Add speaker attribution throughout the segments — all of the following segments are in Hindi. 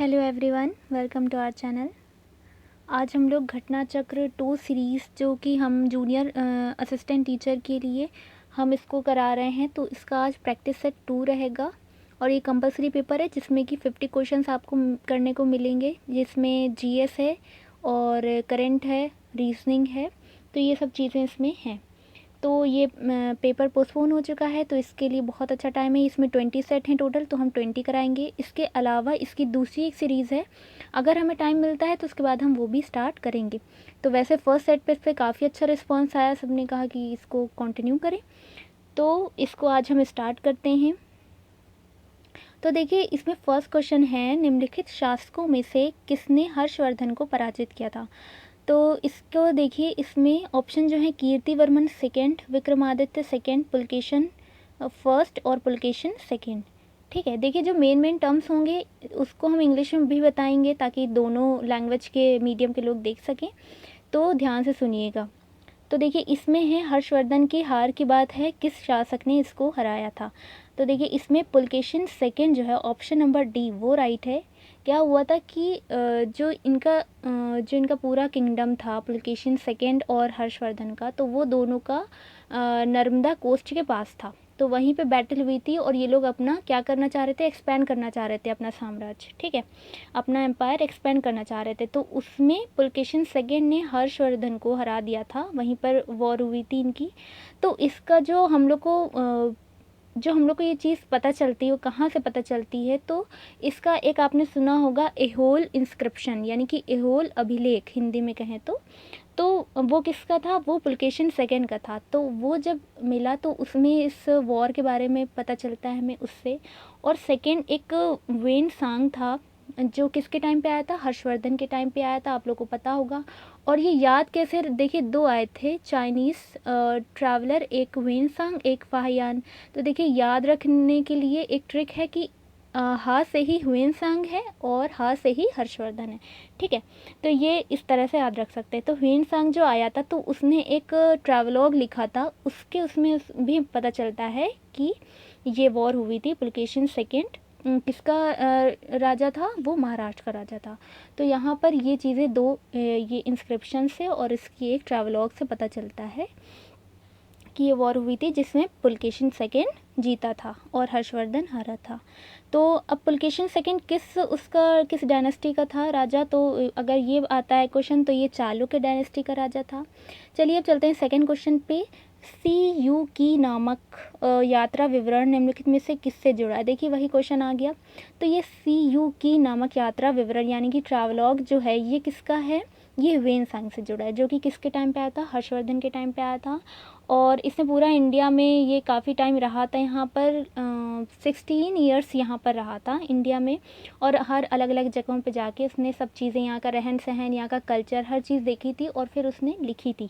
Speaker 1: Hello everyone, welcome to our channel. आज हम लोग घटना चक्र 2 सीरीज़ जो कि हम जूनियर असिस्टेंट टीचर के लिए हम इसको करा रहे हैं, तो इसका आज प्रैक्टिस सेट 2 रहेगा और ये कंपलसरी पेपर है जिसमें कि 50 क्वेश्चंस आपको करने को मिलेंगे, जिसमें जीएस है और करंट है, रीजनिंग है, तो ये सब चीज़ें इसमें हैं। तो ये पेपर पोस्टपोन हो चुका है, तो इसके लिए बहुत अच्छा टाइम है। इसमें 20 सेट हैं टोटल, तो हम 20 कराएंगे। इसके अलावा इसकी दूसरी एक सीरीज़ है, अगर हमें टाइम मिलता है तो उसके बाद हम वो भी स्टार्ट करेंगे। तो वैसे फ़र्स्ट सेट पे इस पर काफ़ी अच्छा रिस्पॉन्स आया, सबने कहा कि इसको कंटिन्यू करें, तो इसको आज हम स्टार्ट करते हैं। तो देखिए, इसमें फर्स्ट क्वेश्चन है, निम्नलिखित शासकों में से किसने हर्षवर्धन को पराजित किया था। तो इसको देखिए, इसमें ऑप्शन जो है Kirtivarman second, Vikramaditya second, Pulakeshin first और पुलकेशन सेकेंड। ठीक है, देखिए जो मेन टर्म्स होंगे उसको हम इंग्लिश में भी बताएंगे ताकि दोनों लैंग्वेज के मीडियम के लोग देख सकें, तो ध्यान से सुनिएगा। तो देखिए, इसमें है हर्षवर्धन की हार की बात है, किस शासक ने इसको हराया था। तो देखिए, इसमें पुलकेशन सेकेंड जो है, ऑप्शन नंबर डी वो राइट है। क्या हुआ था कि जो इनका पूरा किंगडम था, पुलकेशन सेकेंड और हर्षवर्धन का, तो वो दोनों का नर्मदा कोस्ट के पास था, तो वहीं पे बैटल हुई थी और ये लोग अपना क्या करना चाह रहे थे, एक्सपेंड करना चाह रहे थे अपना साम्राज्य, ठीक है, अपना एम्पायर एक्सपेंड करना चाह रहे थे। तो उसमें पुलकेशन सेकेंड ने हर्षवर्धन को हरा दिया था, वहीं पर वॉर हुई थी इनकी। तो इसका जो हम लोग को ये चीज़ पता चलती है, वो कहाँ से पता चलती है, तो इसका एक आपने सुना होगा एहोल इंस्क्रिप्शन, यानी कि एहोल अभिलेख हिंदी में कहें तो वो किसका था, वो पुलकेशन सेकेंड का था। तो वो जब मिला तो उसमें इस वॉर के बारे में पता चलता है हमें उससे। और सेकेंड एक वेन सांग था, जो किसके टाइम पे आया था, हर्षवर्धन के टाइम पे आया था, आप लोग को पता होगा। और ये याद कैसे, देखिए दो आए थे चाइनीज़ ट्रैवलर, एक वेन सांग, एक फाहियान। तो देखिए, याद रखने के लिए एक ट्रिक है कि हा से ही ह्वेन सांग है और हा से ही हर्षवर्धन है, ठीक है। तो ये इस तरह से याद रख सकते हैं। तो ह्वेन सांग जो आया था, तो उसने एक ट्रैवलॉग लिखा था, उसमें भी पता चलता है कि ये वॉर हुई थी। पुलकेशन सेकेंड किसका राजा था, वो महाराष्ट्र का राजा था। तो यहाँ पर ये चीज़ें दो ये इंस्क्रिप्शन से और इसकी एक ट्रैवलॉग से पता चलता है कि ये वॉर हुई थी जिसमें पुलकेशन सेकेंड जीता था और हर्षवर्धन हारा था। तो अब पुलकेशन सेकेंड किस डायनेस्टी का था राजा, तो अगर ये आता है क्वेश्चन तो ये चालुक्य डायनेस्टी का राजा था। चलिए अब चलते हैं सेकेंड क्वेश्चन पे। सी यू की नामक यात्रा विवरण निम्नलिखित में से किससे जुड़ा है। देखिए, वही क्वेश्चन आ गया। तो ये सी यू की नामक यात्रा विवरण यानी कि ट्रैवलॉग जो है, ये किसका है, ये ह्वेन सांग से जुड़ा है, जो कि किसके टाइम पे आया था, हर्षवर्धन के टाइम पे आया था। और इसने पूरा इंडिया में ये काफ़ी टाइम रहा था, यहाँ पर 16 ईयर्स यहाँ पर रहा था इंडिया में। और हर अलग अलग जगहों पे जाके उसने सब चीज़ें, यहाँ का रहन सहन, यहाँ का कल्चर, हर चीज़ देखी थी और फिर उसने लिखी थी।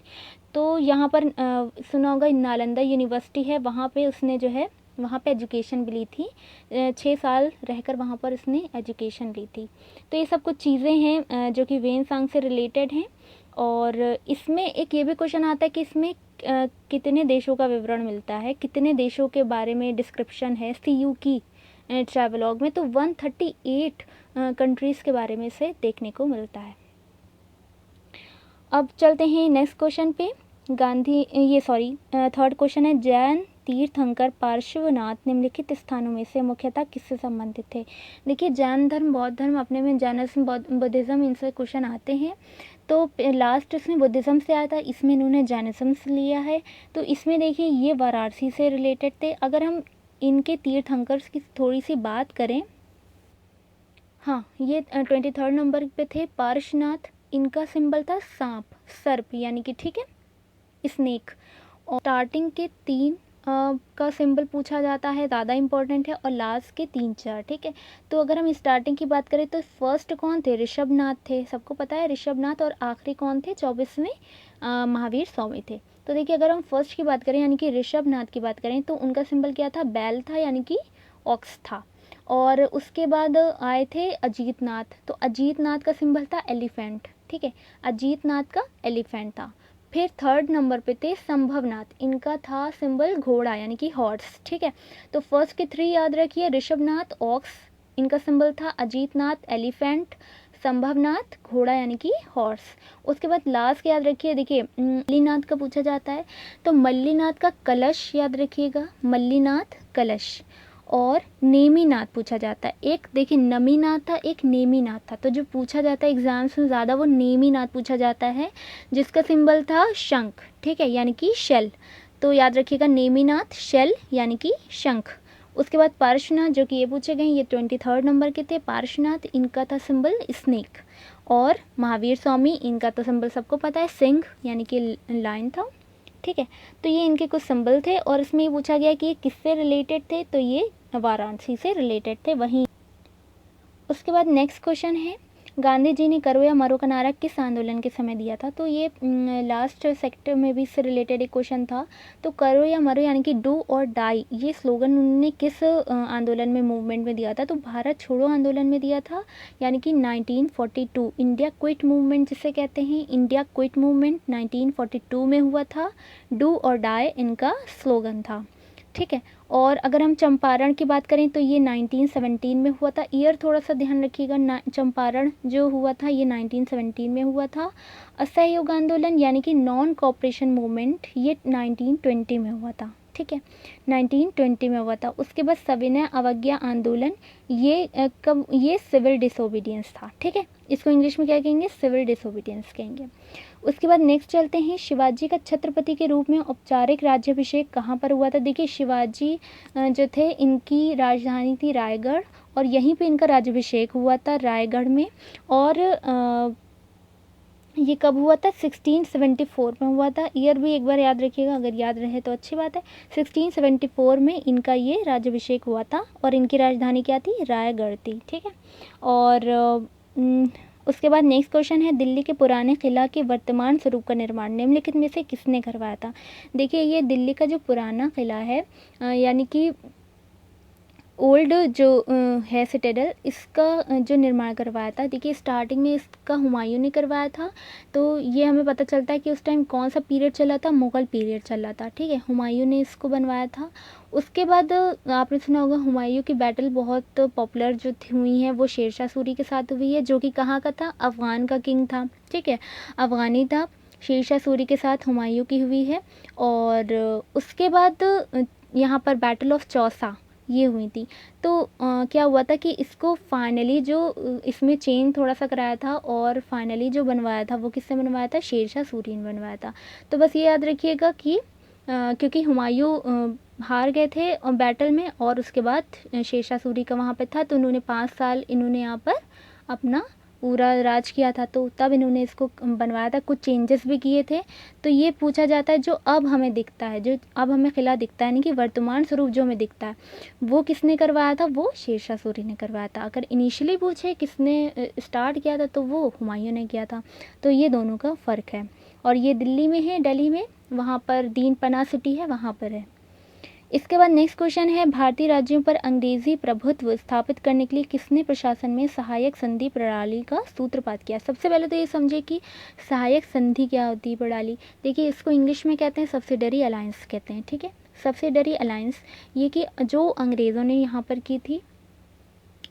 Speaker 1: तो यहाँ पर सुना होगा नालंदा यूनिवर्सिटी है, वहाँ पे उसने जो है वहाँ पे एजुकेशन भी ली थी, 6 साल रहकर वहाँ पर उसने एजुकेशन ली थी। तो ये सब कुछ चीज़ें हैं जो कि ह्वेन सांग से रिलेटेड हैं। और इसमें एक ये भी क्वेश्चन आता है कि इसमें कितने देशों का विवरण मिलता है, कितने देशों के बारे में डिस्क्रिप्शन है सीयू की ट्रैवलॉग में, तो 138 कंट्रीज़ के बारे में से देखने को मिलता है। अब चलते हैं नेक्स्ट क्वेश्चन पे। थर्ड क्वेश्चन है, जैन तीर्थंकर पार्श्वनाथ निम्नलिखित स्थानों में से मुख्यतः किससे संबंधित थे। देखिए, जैन धर्म, बौद्ध धर्म, अपने में जैनिज्म, बुद्धिज़्म, इनसे क्वेश्चन आते हैं। तो लास्ट इसमें बुद्धिज़्म से आया था, इसमें इन्होंने जैनिज्म से लिया है। तो इसमें देखिए, ये वाराणसी से रिलेटेड थे। अगर हम इनके तीर्थंकर्स की थोड़ी सी बात करें, हाँ, ये 23rd नंबर पे थे पार्श्वनाथ। इनका सिंबल था सांप, सर्प, यानी कि ठीक है, स्नेक। और स्टार्टिंग के 3 का सिंबल पूछा जाता है, ज़्यादा इंपॉर्टेंट है, और लास्ट के 3-4, ठीक है। तो अगर हम स्टार्टिंग की बात करें तो फर्स्ट कौन थे, ऋषभनाथ थे, सबको पता है ऋषभनाथ। और आखिरी कौन थे, 24वें महावीर स्वामी थे। तो देखिए, अगर हम फर्स्ट की बात करें यानी कि ऋषभनाथ की बात करें, तो उनका सिंबल क्या था, बैल था, यानी कि ऑक्स था। और उसके बाद आए थे अजीतनाथ। तो अजीतनाथ का सिंबल था एलिफेंट, ठीक है, अजीतनाथ का एलिफेंट था। फिर 3rd नंबर पे थे संभवनाथ, इनका था सिंबल घोड़ा, यानी कि हॉर्स, ठीक है। तो फर्स्ट के 3 याद रखिए, ऋषभनाथ ऑक्स, इनका सिंबल था अजीतनाथ एलिफेंट, संभवनाथ घोड़ा यानी कि हॉर्स। उसके बाद लास्ट याद रखिए, देखिए मल्लीनाथ का पूछा जाता है, तो मल्लीनाथ का कलश याद रखिएगा, मल्लीनाथ कलश। और नेमीनाथ पूछा जाता है, एक देखिए नमीनाथ था, एक नेमीनाथ था, तो जो पूछा जाता है एग्जाम्स में ज़्यादा वो नेमीनाथ पूछा जाता है, जिसका सिंबल था शंख, ठीक है, यानी कि शेल। तो याद रखिएगा नेमीनाथ शेल यानी कि शंख। उसके बाद पार्श्वनाथ जो कि ये पूछे गए, ये 23rd नंबर के थे। पार्श्वनाथ इनका था सिंबल स्नेक। और महावीर स्वामी इनका तो सिंबल सबको पता है, सिंह यानी कि लायन था, ठीक है। तो ये इनके कुछ सिंबल थे और इसमें ये पूछा गया कि ये किससे रिलेटेड थे, तो ये वाराणसी से रिलेटेड थे वहीं। उसके बाद नेक्स्ट क्वेश्चन है, गांधी जी ने करो या मरो का नारा किस आंदोलन के समय दिया था। तो ये लास्ट सेक्टर में भी इससे रिलेटेड एक क्वेश्चन था। तो करो या मरो यानी कि डू और डाई, ये स्लोगन उन्होंने किस आंदोलन में, मूवमेंट में दिया था। तो भारत छोड़ो आंदोलन में दिया था, यानी कि 1942 इंडिया क्विट मूवमेंट जिसे कहते हैं, इंडिया क्विट मूवमेंट 1942 में हुआ था। डू और डाई इनका स्लोगन था, ठीक है। और अगर हम चंपारण की बात करें तो ये 1917 में हुआ था। ईयर थोड़ा सा ध्यान रखिएगा, चंपारण जो हुआ था ये 1917 में हुआ था। असहयोग आंदोलन यानी कि नॉन कोऑपरेशन मूवमेंट ये 1920 में हुआ था, ठीक है, 1920 में हुआ था। उसके बाद सविनय अवज्ञा आंदोलन ये कब, ये सिविल डिसोबीडियंस था, ठीक है, इसको इंग्लिश में क्या कहेंगे, सिविल डिसोबीडियंस कहेंगे। उसके बाद नेक्स्ट चलते हैं, शिवाजी का छत्रपति के रूप में औपचारिक राज्याभिषेक कहाँ पर हुआ था। देखिए शिवाजी जो थे इनकी राजधानी थी रायगढ़ और यहीं पे इनका राज्याभिषेक हुआ था रायगढ़ में। और ये कब हुआ था, 1674 में हुआ था। ईयर भी एक बार याद रखिएगा, अगर याद रहे तो अच्छी बात है। 1674 में इनका ये राज्याभिषेक हुआ था और इनकी राजधानी क्या थी, रायगढ़ थी, ठीक है। और उसके बाद नेक्स्ट क्वेश्चन है, दिल्ली के पुराने किला के वर्तमान स्वरूप का निर्माण निम्नलिखित में से किसने करवाया था। देखिए ये दिल्ली का जो पुराना किला है यानी कि ओल्ड जो है सिटाडेल, इसका जो निर्माण करवाया था, देखिए स्टार्टिंग में इसका हुमायूं ने करवाया था। तो ये हमें पता चलता है कि उस टाइम कौन सा पीरियड चला था, मुग़ल पीरियड चला था, ठीक है, हुमायूं ने इसको बनवाया था। उसके बाद आपने सुना होगा हुमायूं की बैटल बहुत पॉपुलर जो हुई है वो शेरशाह सूरी के साथ हुई है, जो कि कहाँ का था, अफ़गान का किंग था, ठीक है, अफ़गानी था। शेरशाह सूरी के साथ हुमायूं की हुई है। और उसके बाद यहाँ पर बैटल ऑफ चौसा ये हुई थी। तो क्या हुआ था कि इसको फाइनली जो इसमें चेंज थोड़ा सा कराया था और फाइनली जो बनवाया था वो किससे बनवाया था, शेरशाह सूरी ने बनवाया था। तो बस ये याद रखिएगा कि क्योंकि हुमायूं हार गए थे बैटल में और उसके बाद शेरशाह सूरी का वहाँ पे था, तो उन्होंने 5 साल इन्होंने यहाँ पर अपना पूरा राज किया था, तो तब इन्होंने इसको बनवाया था, कुछ चेंजेस भी किए थे। तो ये पूछा जाता है जो अब हमें दिखता है, जो अब हमें किला दिखता है, यानी कि वर्तमान स्वरूप जो हमें दिखता है वो किसने करवाया था, वो शेरशाह सूरी ने करवाया था। अगर इनिशियली पूछे किसने स्टार्ट किया था तो वो हुमायूं ने किया था। तो ये दोनों का फ़र्क है। और ये दिल्ली में है, दिल्ली में, वहाँ पर दीन पना सिटी है, वहाँ पर है। इसके बाद नेक्स्ट क्वेश्चन है, भारतीय राज्यों पर अंग्रेजी प्रभुत्व स्थापित करने के लिए किसने प्रशासन में सहायक संधि प्रणाली का सूत्रपात किया। सबसे पहले तो ये समझे कि सहायक संधि क्या होती है प्रणाली। देखिए इसको इंग्लिश में कहते हैं सब्सिडरी अलायंस कहते हैं, ठीक है, सब्सिडरी अलायंस। ये कि जो अंग्रेज़ों ने यहाँ पर की थी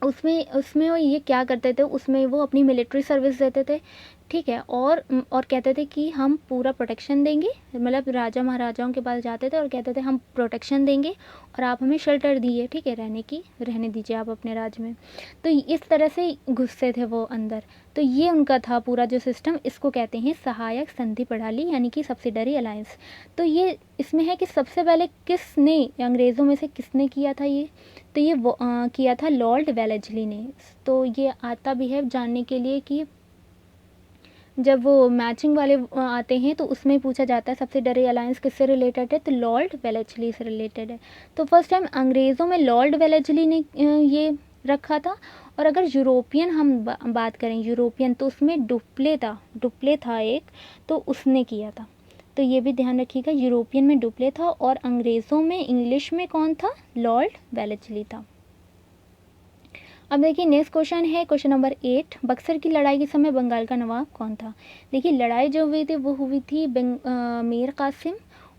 Speaker 1: उसमें उसमें वो ये क्या करते थे, उसमें वो अपनी मिलिट्री सर्विस देते थे, ठीक है, और कहते थे कि हम पूरा प्रोटेक्शन देंगे, मतलब राजा महाराजाओं के पास जाते थे और कहते थे हम प्रोटेक्शन देंगे और आप हमें शेल्टर दिए, ठीक है, रहने दीजिए आप अपने राज्य में। तो इस तरह से घुसते थे वो अंदर। तो ये उनका था पूरा जो सिस्टम, इसको कहते हैं सहायक संधि प्रणाली यानी कि सब्सिडरी अलायंस। तो ये इसमें है कि सबसे पहले किसने, अंग्रेज़ों में से किसने किया था ये, तो ये किया था लॉर्ड वेलेस्ली ने। तो ये आता भी है जानने के लिए कि जब वो मैचिंग वाले आते हैं तो उसमें पूछा जाता है सब्सिडरी अलायंस किससे रिलेटेड है, तो लॉर्ड वेलेस्ली से रिलेटेड है। तो फर्स्ट टाइम अंग्रेज़ों में लॉर्ड वेलेस्ली ने ये रखा था। और अगर यूरोपियन हम बात करें यूरोपियन, तो उसमें डुप्ले था एक, तो उसने किया था। तो ये भी ध्यान रखिएगा, यूरोपियन में डुप्ले था और अंग्रेज़ों में इंग्लिश में कौन था, लॉर्ड वेलेस्ली था। अब देखिए नेक्स्ट क्वेश्चन है, क्वेश्चन नंबर 8, बक्सर की लड़ाई के समय बंगाल का नवाब कौन था। देखिए लड़ाई जो हुई थी वो हुई थी मीर कासिम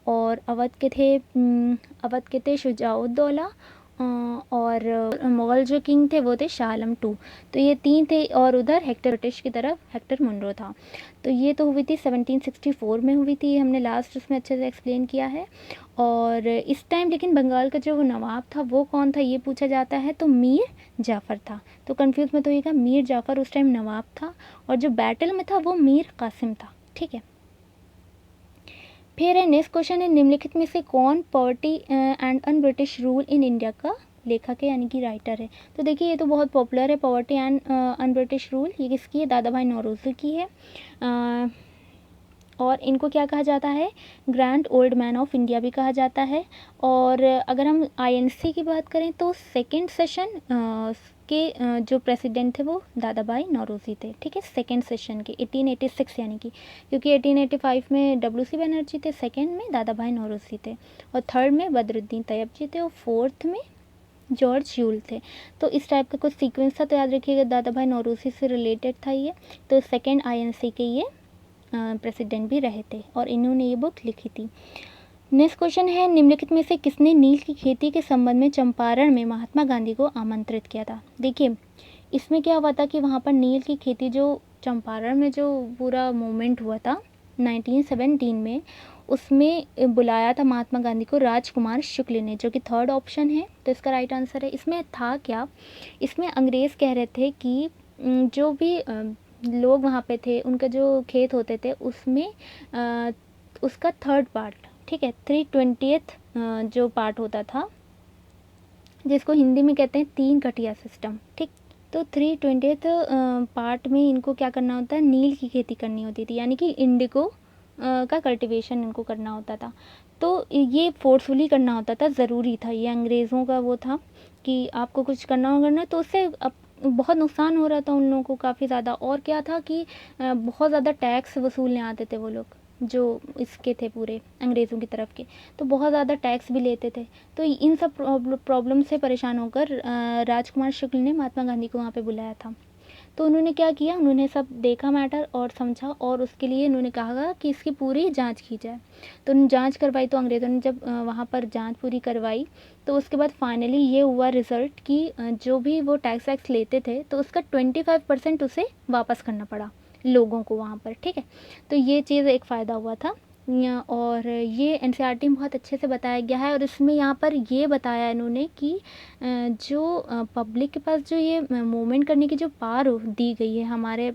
Speaker 1: और अवध के थे शुजाउद्दौला और मुग़ल जो किंग थे वो थे शाह आलम टू। तो ये 3 थे और उधर हेक्टर ब्रिटिश की तरफ हेक्टर मुनरो था। तो ये तो हुई थी 1764 में हुई थी, हमने लास्ट उसमें अच्छे से एक्सप्लेन किया है। और इस टाइम लेकिन बंगाल का जो नवाब था वो कौन था ये पूछा जाता है, तो मीर जाफ़र था। तो कन्फ्यूज़ मत होइएगा, मीर जाफ़र उस टाइम नवाब था और जो बैटल में था वो मीर कासिम था। ठीक है, फिर है नेक्स्ट क्वेश्चन है, निम्नलिखित में से कौन poverty and un British rule in India का लेखक है यानी कि राइटर है। तो देखिए ये तो बहुत पॉपुलर है, poverty and un British rule, ये किसकी है, दादा भाई नौरोजी की है। और इनको क्या कहा जाता है, grand old man of India भी कहा जाता है। और अगर हम आईएनसी की बात करें तो सेकेंड सेशन के जो प्रेसिडेंट थे वो दादा भाई नौरोजी थे। ठीक है, सेकेंड सेशन के 1886 यानी कि, क्योंकि 1885 में WC बनर्जी थे, सेकेंड में दादा भाई नौरोजी थे, और थर्ड में बदरुद्दीन तैयब जी थे, और फोर्थ में जॉर्ज यूल थे। तो इस टाइप का कुछ सीक्वेंस था, तो याद रखिएगा दादा भाई नौरोजी से रिलेटेड था ये। तो सेकेंड आईएनसी के ये प्रेसिडेंट भी रहे थे और इन्होंने ये बुक लिखी थी। नेक्स्ट क्वेश्चन है, निम्नलिखित में से किसने नील की खेती के संबंध में चंपारण में महात्मा गांधी को आमंत्रित किया था। देखिए इसमें क्या हुआ था कि वहाँ पर नील की खेती जो चंपारण में जो पूरा मूवमेंट हुआ था 1917 में, उसमें बुलाया था महात्मा गांधी को राजकुमार शुक्ल ने, जो कि थर्ड ऑप्शन है। तो इसका राइट आंसर है। इसमें था क्या, इसमें अंग्रेज़ कह रहे थे कि जो भी लोग वहाँ पे थे उनका जो खेत होते थे उसमें उसका थर्ड पार्ट, ठीक है, 3/20 जो पार्ट होता था, जिसको हिंदी में कहते हैं 3 कटिया सिस्टम। ठीक, तो 3/20 पार्ट में इनको क्या करना होता है, नील की खेती करनी होती थी, यानी कि इंडिगो का कल्टीवेशन इनको करना होता था। तो ये फोर्सफुली करना होता था, ज़रूरी था, ये अंग्रेज़ों का वो था कि आपको कुछ करना होगा ना, तो उससे बहुत नुकसान हो रहा था उन लोगों को काफ़ी ज़्यादा। और क्या था कि बहुत ज़्यादा टैक्स वसूलने आते थे वो लोग, जो इसके थे पूरे अंग्रेज़ों की तरफ के, तो बहुत ज़्यादा टैक्स भी लेते थे। तो इन सब प्रॉब्लम से परेशान होकर राजकुमार शुक्ल ने महात्मा गांधी को वहाँ पे बुलाया था। तो उन्होंने क्या किया, उन्होंने सब देखा मैटर और समझा, और उसके लिए उन्होंने कहा कि इसकी पूरी जांच की जाए। तो उन्होंने जांच करवाई। तो अंग्रेज़ों ने जब वहाँ पर जांच पूरी करवाई तो उसके बाद फाइनली ये हुआ रिज़ल्ट कि जो भी वो टैक्स वैक्स लेते थे तो उसका 25% उसे वापस करना पड़ा लोगों को वहाँ पर। ठीक है, तो ये चीज़ एक फ़ायदा हुआ था। और ये एनसीईआरटी में बहुत अच्छे से बताया गया है। और इसमें यहाँ पर ये बताया इन्होंने कि जो पब्लिक के पास जो ये मूवमेंट करने की जो पावर दी गई है हमारे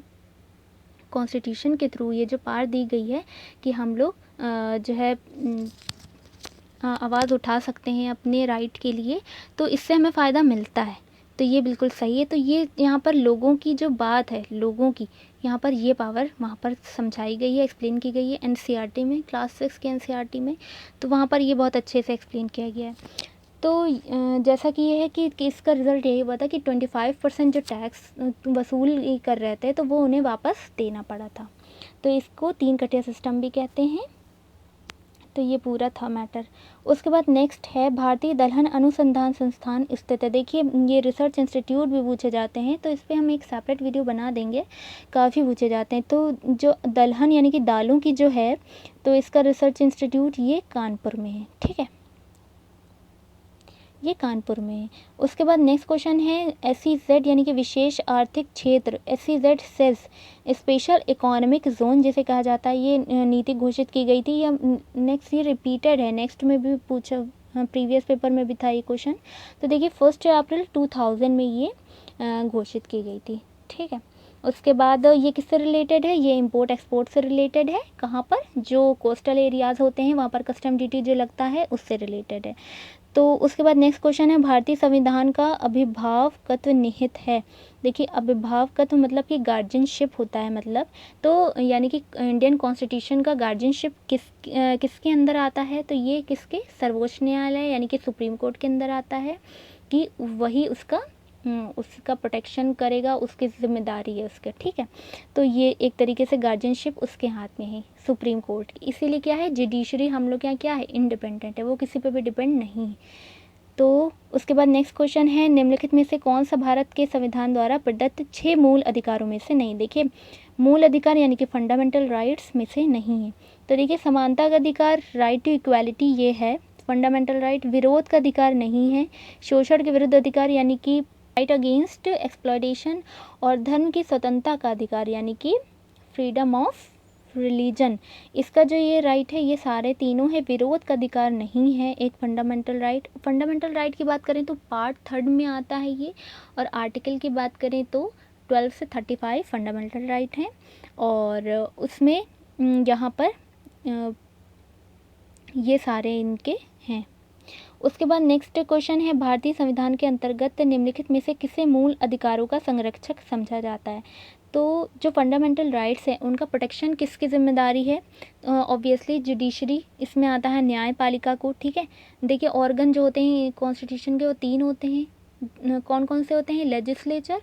Speaker 1: कॉन्स्टिट्यूशन के थ्रू, ये जो पावर दी गई है कि हम लोग जो है आवाज़ उठा सकते हैं अपने राइट के लिए, तो इससे हमें फ़ायदा मिलता है। तो ये बिल्कुल सही है। तो ये यहाँ पर लोगों की जो बात है, लोगों की यहाँ पर ये पावर वहाँ पर समझाई गई है, एक्सप्लेन की गई है एनसीईआरटी में, क्लास 6 के एनसीईआरटी में। तो वहाँ पर ये बहुत अच्छे से एक्सप्लेन किया गया है। तो जैसा कि ये है कि इसका रिज़ल्ट यही हुआ था कि 25% जो टैक्स वसूल कर रहे थे तो वो उन्हें वापस देना पड़ा था। तो इसको 3 कटिया सिस्टम भी कहते हैं। तो ये पूरा था मैटर। उसके बाद नेक्स्ट है, भारतीय दलहन अनुसंधान संस्थान स्थित है। देखिए ये रिसर्च इंस्टीट्यूट भी पूछे जाते हैं, तो इस पर हम एक सेपरेट वीडियो बना देंगे, काफ़ी पूछे जाते हैं। तो जो दलहन यानी कि दालों की जो है, तो इसका रिसर्च इंस्टीट्यूट ये कानपुर में है। ठीक है, ये कानपुर में है। उसके बाद नेक्स्ट क्वेश्चन है, SEZ यानी कि विशेष आर्थिक क्षेत्र, SEZ says special economic zone जिसे कहा जाता है, ये नीति घोषित की गई थी। या नेक्स्ट ये रिपीटेड है, नेक्स्ट में भी पूछा, प्रीवियस पेपर में भी था ये क्वेश्चन। तो देखिए 1 अप्रैल 2000 में ये घोषित की गई थी। ठीक है, उसके बाद ये किससे रिलेटेड है, ये इंपोर्ट एक्सपोर्ट से रिलेटेड है। कहाँ पर, जो कोस्टल एरियाज़ होते हैं वहाँ पर कस्टम ड्यूटी जो लगता है उससे रिलेटेड है। तो उसके बाद नेक्स्ट क्वेश्चन है, भारतीय संविधान का अभिभावकत्व निहित है। देखिए अभिभावकत्व मतलब कि गार्जियनशिप होता है, मतलब तो यानी कि इंडियन कॉन्स्टिट्यूशन का गार्जियनशिप किसके अंदर आता है, तो ये किसके, सर्वोच्च न्यायालय यानी कि सुप्रीम कोर्ट के अंदर आता है, कि वही उसका प्रोटेक्शन करेगा, उसकी जिम्मेदारी है उसका। ठीक है, तो ये एक तरीके से गार्जियनशिप उसके हाथ में है, सुप्रीम कोर्ट की। इसीलिए क्या है, जुडिशरी हम लोग यहाँ क्या है, इंडिपेंडेंट है, वो किसी पे भी डिपेंड नहीं है। तो उसके बाद नेक्स्ट क्वेश्चन है, निम्नलिखित में से कौन सा भारत के संविधान द्वारा प्रदत्त 6 मूल अधिकारों में से नहीं। देखिए मूल अधिकार यानी कि फंडामेंटल राइट्स में से नहीं है। तो देखिए समानता का अधिकार, राइट टू इक्वालिटी, ये है फंडामेंटल राइट विरोध का अधिकार नहीं है, शोषण के विरुद्ध अधिकार यानी कि राइट अगेंस्ट एक्सप्लॉयटेशन, और धर्म की स्वतंत्रता का अधिकार यानी कि फ्रीडम ऑफ रिलीजन। इसका जो ये राइट है ये सारे तीनों है, विरोध का अधिकार नहीं है एक फंडामेंटल राइट। फंडामेंटल राइट की बात करें तो पार्ट 3 में आता है ये, और आर्टिकल की बात करें तो 12 से 35 फंडामेंटल राइट हैं, और उसमें यहाँ पर ये सारे इनके हैं। उसके बाद नेक्स्ट क्वेश्चन है, भारतीय संविधान के अंतर्गत निम्नलिखित में से किसे मूल अधिकारों का संरक्षक समझा जाता है। तो जो फंडामेंटल राइट्स हैं उनका प्रोटेक्शन किसकी जिम्मेदारी है, ऑब्वियसली जुडिशरी, इसमें आता है न्यायपालिका को। ठीक है, देखिए ऑर्गन जो होते हैं कॉन्स्टिट्यूशन के वो 3 होते हैं, कौन कौन से होते हैं, लेजिस्लेचर,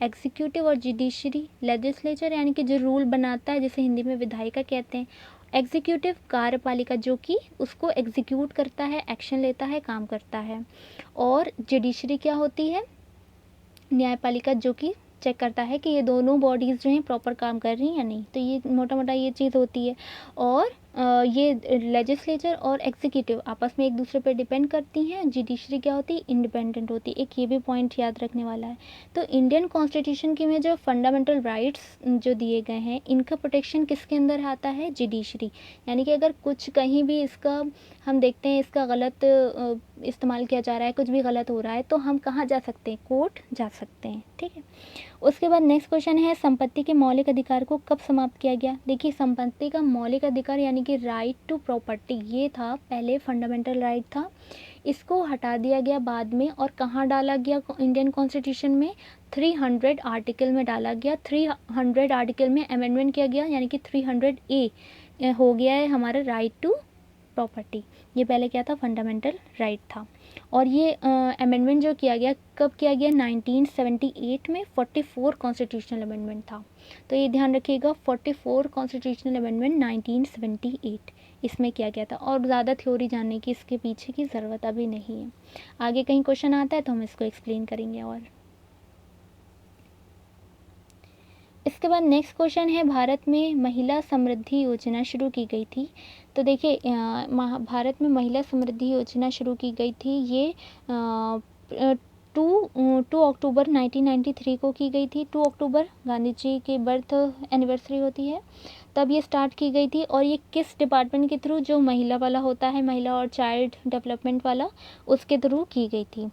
Speaker 1: एग्जीक्यूटिव और जुडिशरी। लेजिस्लेचर यानी कि जो रूल बनाता है, जिसे हिंदी में विधायिका कहते हैं। एग्जीक्यूटिव कार्यपालिका जो कि उसको एग्जीक्यूट करता है, एक्शन लेता है, काम करता है। और जुडिशरी क्या होती है, न्यायपालिका जो कि चेक करता है कि ये दोनों बॉडीज़ जो हैं प्रॉपर काम कर रही हैं या नहीं। तो ये मोटा मोटा ये चीज़ होती है। और ये लेजिस्लेचर और एग्जीक्यूटिव आपस में एक दूसरे पर डिपेंड करती हैं। जुडिशरी क्या होती है, इंडिपेंडेंट होती है। एक ये भी पॉइंट याद रखने वाला है। तो इंडियन कॉन्स्टिट्यूशन की में जो फंडामेंटल राइट्स जो दिए गए हैं इनका प्रोटेक्शन किसके अंदर आता है, जुडिशरी। यानी कि अगर कुछ कहीं भी इसका हम देखते हैं इसका गलत इस्तेमाल किया जा रहा है, कुछ भी गलत हो रहा है, तो हम कहाँ जा सकते हैं, कोर्ट जा सकते हैं। ठीक है, उसके बाद नेक्स्ट क्वेश्चन है, संपत्ति के मौलिक अधिकार को कब समाप्त किया गया। देखिए संपत्ति का मौलिक अधिकार यानी कि राइट टू प्रॉपर्टी, ये था पहले फंडामेंटल राइट था, इसको हटा दिया गया बाद में। और कहाँ डाला गया इंडियन कॉन्स्टिट्यूशन में, 300 आर्टिकल में डाला गया। 300 आर्टिकल में अमेंडमेंट किया गया, यानी कि 300A हो गया है हमारा राइट टू प्रॉपर्टी। ये पहले क्या था, फंडामेंटल राइट था। और ये अमेंडमेंट जो किया गया कब किया गया, 1978 में 44 कॉन्स्टिट्यूशनल अमेंडमेंट था। तो ये ध्यान रखिएगा, 44 कॉन्स्टिट्यूशनल अमेंडमेंट 1978 इसमें किया गया था। और ज़्यादा थ्योरी जानने की इसके पीछे की ज़रूरत अभी नहीं है। आगे कहीं क्वेश्चन आता है तो हम इसको एक्सप्लेन करेंगे। और इसके बाद नेक्स्ट क्वेश्चन है, भारत में महिला समृद्धि योजना शुरू की गई थी। तो देखिए भारत में महिला समृद्धि योजना शुरू की गई थी, ये 2 अक्टूबर 1993 को की गई थी। 2 अक्टूबर गांधी जी की बर्थ एनिवर्सरी होती है, तब ये स्टार्ट की गई थी। और ये किस डिपार्टमेंट के थ्रू, जो महिला वाला होता है, महिला और चाइल्ड डेवलपमेंट वाला, उसके थ्रू की गई थी।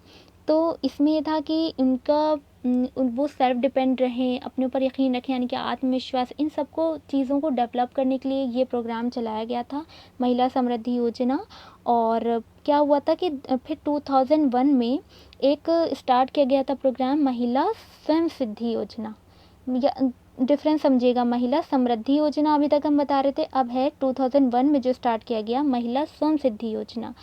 Speaker 1: तो इसमें ये था कि उनका वो सेल्फ डिपेंड रहें, अपने ऊपर यकीन रखें, यानी कि आत्मविश्वास, इन सबको चीज़ों को डेवलप करने के लिए ये प्रोग्राम चलाया गया था, महिला समृद्धि योजना। और क्या हुआ था कि फिर 2001 में एक स्टार्ट किया गया था प्रोग्राम, महिला स्वयं सिद्धि योजना। डिफरेंस समझिएगा, महिला समृद्धि योजना अभी तक हम बता रहे थे, अब है 2001 में जो स्टार्ट किया गया महिला स्वयं सिद्धि योजना,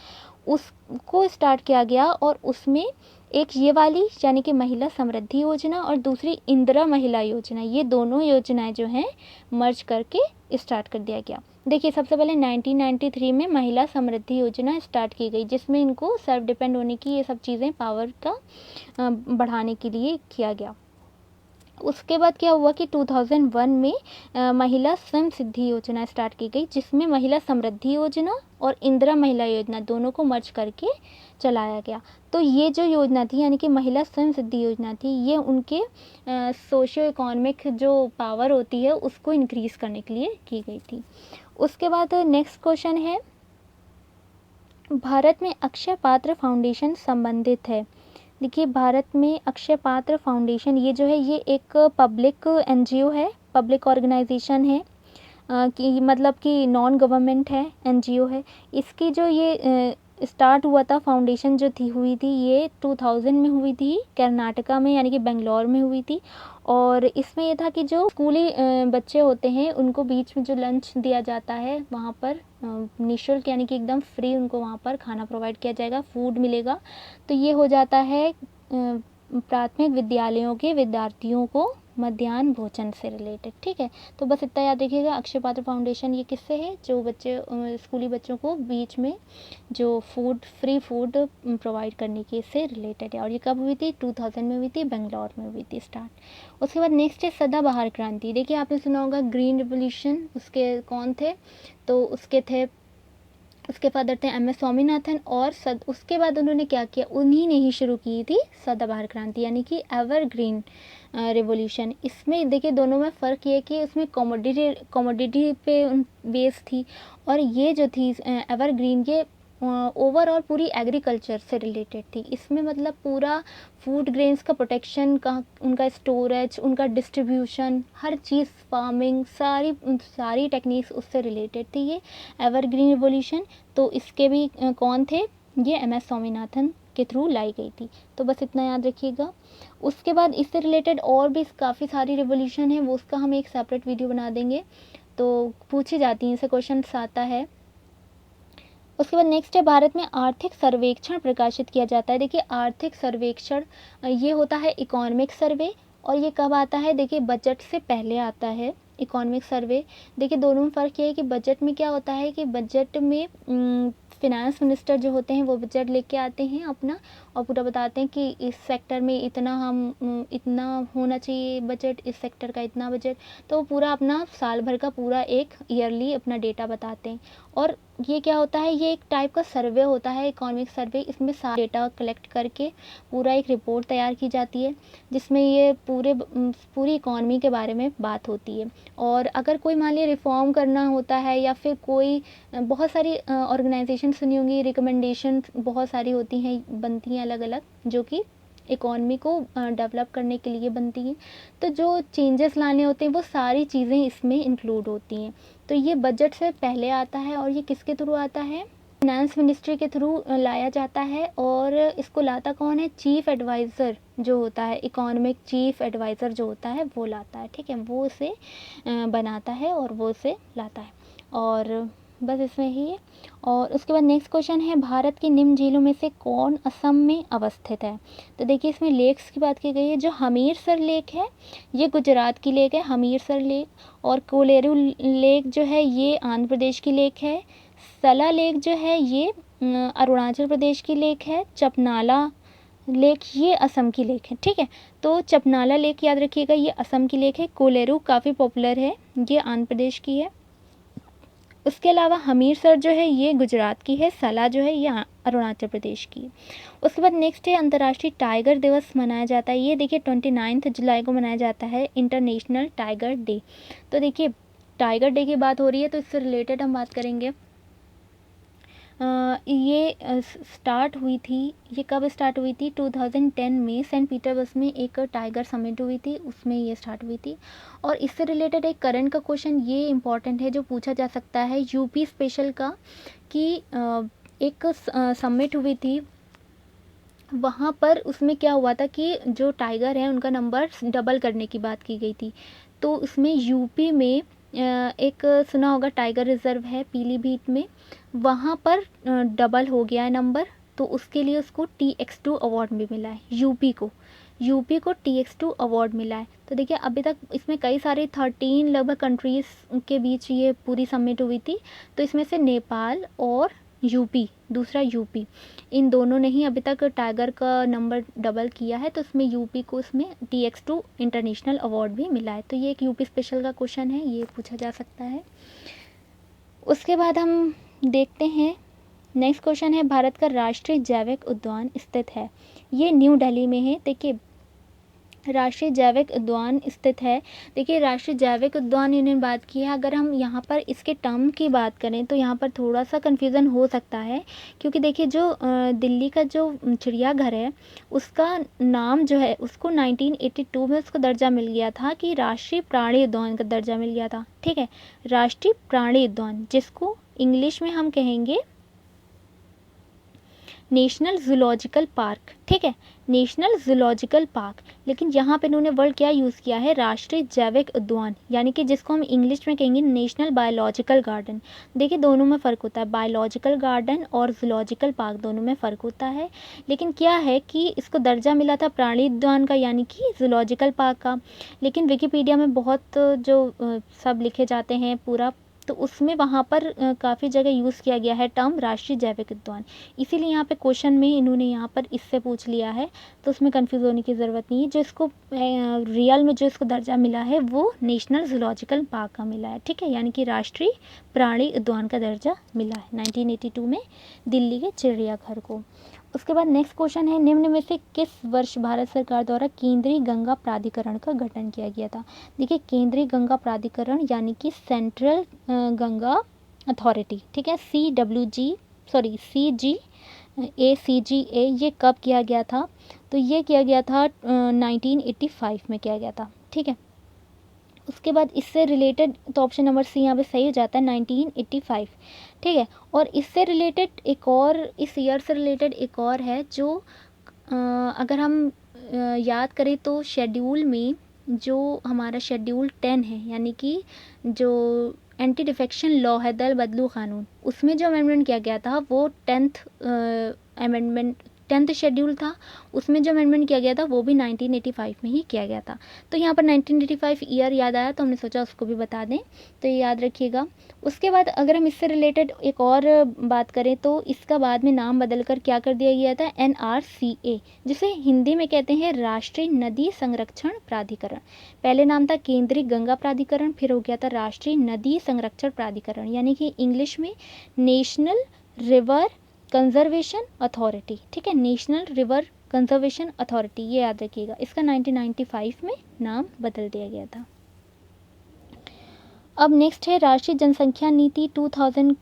Speaker 1: उसको स्टार्ट किया गया। और उसमें एक ये वाली यानी कि महिला समृद्धि योजना और दूसरी इंदिरा महिला योजना, ये दोनों योजनाएं जो हैं मर्ज करके स्टार्ट कर दिया गया। देखिए सबसे पहले 1993 में महिला समृद्धि योजना स्टार्ट की गई, जिसमें इनको सेल्फ डिपेंड होने की ये सब चीज़ें पावर का बढ़ाने के लिए किया गया। उसके बाद क्या हुआ कि 2001 में महिला स्वयं सिद्धि योजना स्टार्ट की गई, जिसमें महिला समृद्धि योजना और इंदिरा महिला योजना दोनों को मर्ज करके चलाया गया। तो ये जो योजना थी यानी कि महिला स्वयं सिद्धि योजना थी, ये उनके सोशियो इकोनॉमिक जो पावर होती है उसको इंक्रीज़ करने के लिए की गई थी। उसके बाद नेक्स्ट क्वेश्चन है, भारत में अक्षय पात्र फाउंडेशन संबंधित है। देखिए भारत में अक्षय पात्र फाउंडेशन ये जो है ये एक पब्लिक एनजीओ है, पब्लिक ऑर्गेनाइजेशन है, कि मतलब कि नॉन गवर्नमेंट है, एनजीओ है। इसकी जो ये स्टार्ट हुआ था, फाउंडेशन जो थी हुई थी ये 2000 में हुई थी, कर्नाटका में यानी कि बेंगलोर में हुई थी। और इसमें ये था कि जो स्कूली बच्चे होते हैं उनको बीच में जो लंच दिया जाता है वहाँ पर निःशुल्क यानी कि एकदम फ्री उनको वहाँ पर खाना प्रोवाइड किया जाएगा, फूड मिलेगा। तो ये हो जाता है प्राथमिक विद्यालयों के विद्यार्थियों को मध्याह्न भोजन से रिलेटेड। ठीक है, तो बस इतना याद रखिएगा, अक्षय पात्र फाउंडेशन ये किससे है, जो बच्चे स्कूली बच्चों को बीच में जो फूड फ्री फूड प्रोवाइड करने के से रिलेटेड है। और ये कब हुई थी, 2000 में हुई थी, बेंगलोर में हुई थी स्टार्ट। उसके बाद नेक्स्ट है सदाबहार क्रांति। देखिए आपने सुना होगा ग्रीन रिवोल्यूशन, उसके कौन थे, तो उसके थे उसके फादर थे एम एस स्वामीनाथन, और उसके बाद उन्होंने क्या किया, उन्हीं ने ही शुरू की थी सदाबहार क्रांति यानी कि एवरग्रीन रेवोल्यूशन। इसमें देखिए दोनों में फ़र्क ये कि उसमें कमोडिटी पे बेस थी, और ये जो थी एवरग्रीन, ये ओवरऑल पूरी एग्रीकल्चर से रिलेटेड थी। इसमें मतलब पूरा फूड ग्रेन्स का प्रोटेक्शन का, उनका स्टोरेज, उनका डिस्ट्रीब्यूशन, हर चीज़, फार्मिंग, सारी टेक्निक्स उससे रिलेटेड थी ये एवरग्रीन रिवोल्यूशन। तो इसके भी कौन थे, ये एम एस स्वामीनाथन के थ्रू लाई गई थी। तो बस इतना याद रखिएगा। उसके बाद इससे रिलेटेड और भी काफ़ी सारी रिवोल्यूशन है, वो उसका हम एक सेपरेट वीडियो बना देंगे। तो पूछी जाती हैं, इसे क्वेश्चन आता है। उसके बाद नेक्स्ट है, भारत में आर्थिक सर्वेक्षण प्रकाशित किया जाता है। देखिए आर्थिक सर्वेक्षण ये होता है इकोनॉमिक सर्वे, और ये कब आता है, देखिए बजट से पहले आता है इकोनॉमिक सर्वे। देखिए दोनों में फ़र्क ये है कि बजट में क्या होता है कि बजट में फिनेंस मिनिस्टर जो होते हैं वो बजट लेके आते हैं अपना, और पूरा बताते हैं कि इस सेक्टर में इतना होना चाहिए बजट, इस सेक्टर का इतना बजट। तो वो पूरा अपना साल भर का पूरा एक ईयरली अपना डेटा बताते हैं। और ये क्या होता है, ये एक टाइप का सर्वे होता है इकोनॉमिक सर्वे। इसमें सारा डेटा कलेक्ट करके पूरा एक रिपोर्ट तैयार की जाती है, जिसमें ये पूरी इकॉनमी के बारे में बात होती है। और अगर कोई मान लिया रिफॉर्म करना होता है, या फिर कोई बहुत सारी ऑर्गेनाइजेशन सुनी होंगी, रिकमेंडेशन बहुत सारी होती हैं, बनती हैं अलग अलग, जो कि इकॉनमी को डेवलप करने के लिए बनती हैं। तो जो चेंजेस लाने होते हैं वो सारी चीज़ें इसमें इंक्लूड होती हैं। तो ये बजट से पहले आता है, और ये किसके थ्रू आता है, फाइनेंस मिनिस्ट्री के थ्रू लाया जाता है। और इसको लाता कौन है, चीफ एडवाइज़र जो होता है, इकोनॉमिक चीफ एडवाइज़र जो होता है वो लाता है, ठीक है, वो उसे बनाता है और वो उसे लाता है। और बस इसमें ही है। और उसके बाद नेक्स्ट क्वेश्चन है, भारत की निम्न झीलों में से कौन असम में अवस्थित है। तो देखिए इसमें लेक्स की बात की गई है। जो हमीरसर लेक है ये गुजरात की लेक है, हमीरसर लेक। और कोलेरू लेक जो है ये आंध्र प्रदेश की लेक है। सला लेक जो है ये अरुणाचल प्रदेश की लेक है। चपनाला लेक ये असम की लेक है, ठीक है। तो चपनाला लेक याद रखिएगा, ये असम की लेक है। कोलेरू काफ़ी पॉपुलर है, ये आंध्र प्रदेश की है। उसके अलावा हमीरसर जो है ये गुजरात की है, सला जो है ये अरुणाचल प्रदेश की है। उसके बाद नेक्स्ट है, अंतर्राष्ट्रीय टाइगर दिवस मनाया जाता है। ये देखिए 29 जुलाई को मनाया जाता है, इंटरनेशनल टाइगर डे। तो देखिए टाइगर डे की बात हो रही है, तो इससे रिलेटेड हम बात करेंगे। ये स्टार्ट हुई थी, ये कब स्टार्ट हुई थी, 2010 में सेंट पीटर्सबर्ग में एक टाइगर समिट हुई थी, उसमें ये स्टार्ट हुई थी। और इससे रिलेटेड एक करंट का क्वेश्चन ये इंपॉर्टेंट है जो पूछा जा सकता है यूपी स्पेशल का, कि एक समिट हुई थी, वहाँ पर उसमें क्या हुआ था कि जो टाइगर हैं उनका नंबर डबल करने की बात की गई थी। तो उसमें यूपी में एक सुना होगा टाइगर रिज़र्व है पीलीभीत में, वहाँ पर डबल हो गया है नंबर। तो उसके लिए उसको TX2 अवार्ड भी मिला है, यूपी को TX2 अवार्ड मिला है। तो देखिए अभी तक इसमें कई सारे 13 लगभग कंट्रीज़ के बीच ये पूरी समिट हुई थी। तो इसमें से नेपाल और दूसरा यूपी, इन दोनों ने ही अभी तक टाइगर का नंबर डबल किया है। तो इसमें यूपी को इसमें TX2 इंटरनेशनल अवार्ड भी मिला है। तो ये एक यूपी स्पेशल का क्वेश्चन है, ये पूछा जा सकता है। उसके बाद हम देखते हैं नेक्स्ट क्वेश्चन है, भारत का राष्ट्रीय जैविक उद्यान स्थित है, ये न्यू दिल्ली में है। देखिए राष्ट्रीय जैविक उद्यान स्थित है। देखिए राष्ट्रीय जैविक उद्यान इन्होंने बात की है। अगर हम यहाँ पर इसके टर्म की बात करें तो यहाँ पर थोड़ा सा कन्फ्यूज़न हो सकता है, क्योंकि देखिए जो दिल्ली का जो चिड़ियाघर है उसका नाम जो है उसको 1982 में उसको दर्जा मिल गया था कि राष्ट्रीय प्राणी उद्यान का दर्जा मिल गया था, ठीक है, राष्ट्रीय प्राणी उद्यान, जिसको इंग्लिश में हम कहेंगे नेशनल जूलॉजिकल पार्क, ठीक है, नेशनल जूलॉजिकल पार्क। लेकिन यहाँ पे इन्होंने वर्ड क्या यूज़ किया है, राष्ट्रीय जैविक उद्यान, यानी कि जिसको हम इंग्लिश में कहेंगे नेशनल बायोलॉजिकल गार्डन। देखिए दोनों में फ़र्क होता है, बायोलॉजिकल गार्डन और जूलॉजिकल पार्क दोनों में फ़र्क होता है। लेकिन क्या है कि इसको दर्जा मिला था प्राणी उद्यान का, यानी कि जूलॉजिकल पार्क का। लेकिन विकिपीडिया में बहुत जो सब लिखे जाते हैं पूरा, तो उसमें वहाँ पर काफ़ी जगह यूज़ किया गया है टर्म राष्ट्रीय जैविक उद्यान। इसीलिए यहाँ पे क्वेश्चन में इन्होंने यहाँ पर इससे पूछ लिया है, तो उसमें कंफ्यूज होने की ज़रूरत नहीं है। जो इसको रियल में जो इसको दर्जा मिला है वो नेशनल जूलॉजिकल पार्क का मिला है, ठीक है, यानी कि राष्ट्रीय प्राणी उद्यान का दर्जा मिला है 1982 में दिल्ली के चिड़ियाघर को। उसके बाद नेक्स्ट क्वेश्चन है, निम्न में से किस वर्ष भारत सरकार द्वारा केंद्रीय गंगा प्राधिकरण का गठन किया गया था? देखिए, केंद्रीय गंगा प्राधिकरण यानी कि सेंट्रल गंगा अथॉरिटी, ठीक है, CGA, ये कब किया गया था? तो ये किया गया था 1985 में किया गया था, ठीक है। उसके बाद इससे रिलेटेड, तो ऑप्शन नंबर सी यहाँ पे सही हो जाता है 1985, ठीक है। और इससे रिलेटेड एक और, इस ईयर से रिलेटेड एक और है जो अगर हम याद करें तो शेड्यूल में जो हमारा शेड्यूल 10 है, यानी कि जो एंटी डिफेक्शन लॉ है, दल बदलू कानून, उसमें जो अमेंडमेंट किया गया था वो 10th शेड्यूल था। उसमें जो अमेंडमेंट किया गया था वो भी 1985 में ही किया गया था। तो यहाँ पर 1985 ईयर याद आया तो हमने सोचा उसको भी बता दें, तो ये याद रखिएगा। उसके बाद अगर हम इससे रिलेटेड एक और बात करें तो इसका बाद में नाम बदलकर क्या कर दिया गया था? NRCA, जिसे हिंदी में कहते हैं राष्ट्रीय नदी संरक्षण प्राधिकरण। पहले नाम था केंद्रीय गंगा प्राधिकरण, फिर हो गया था राष्ट्रीय नदी संरक्षण प्राधिकरण, यानी कि इंग्लिश में नेशनल रिवर कंजर्वेशन अथॉरिटी, ठीक है, नेशनल रिवर कंजर्वेशन अथॉरिटी, ये याद रखिएगा। इसका 1995 में नाम बदल दिया गया था। अब नेक्स्ट है, राष्ट्रीय जनसंख्या नीति 2000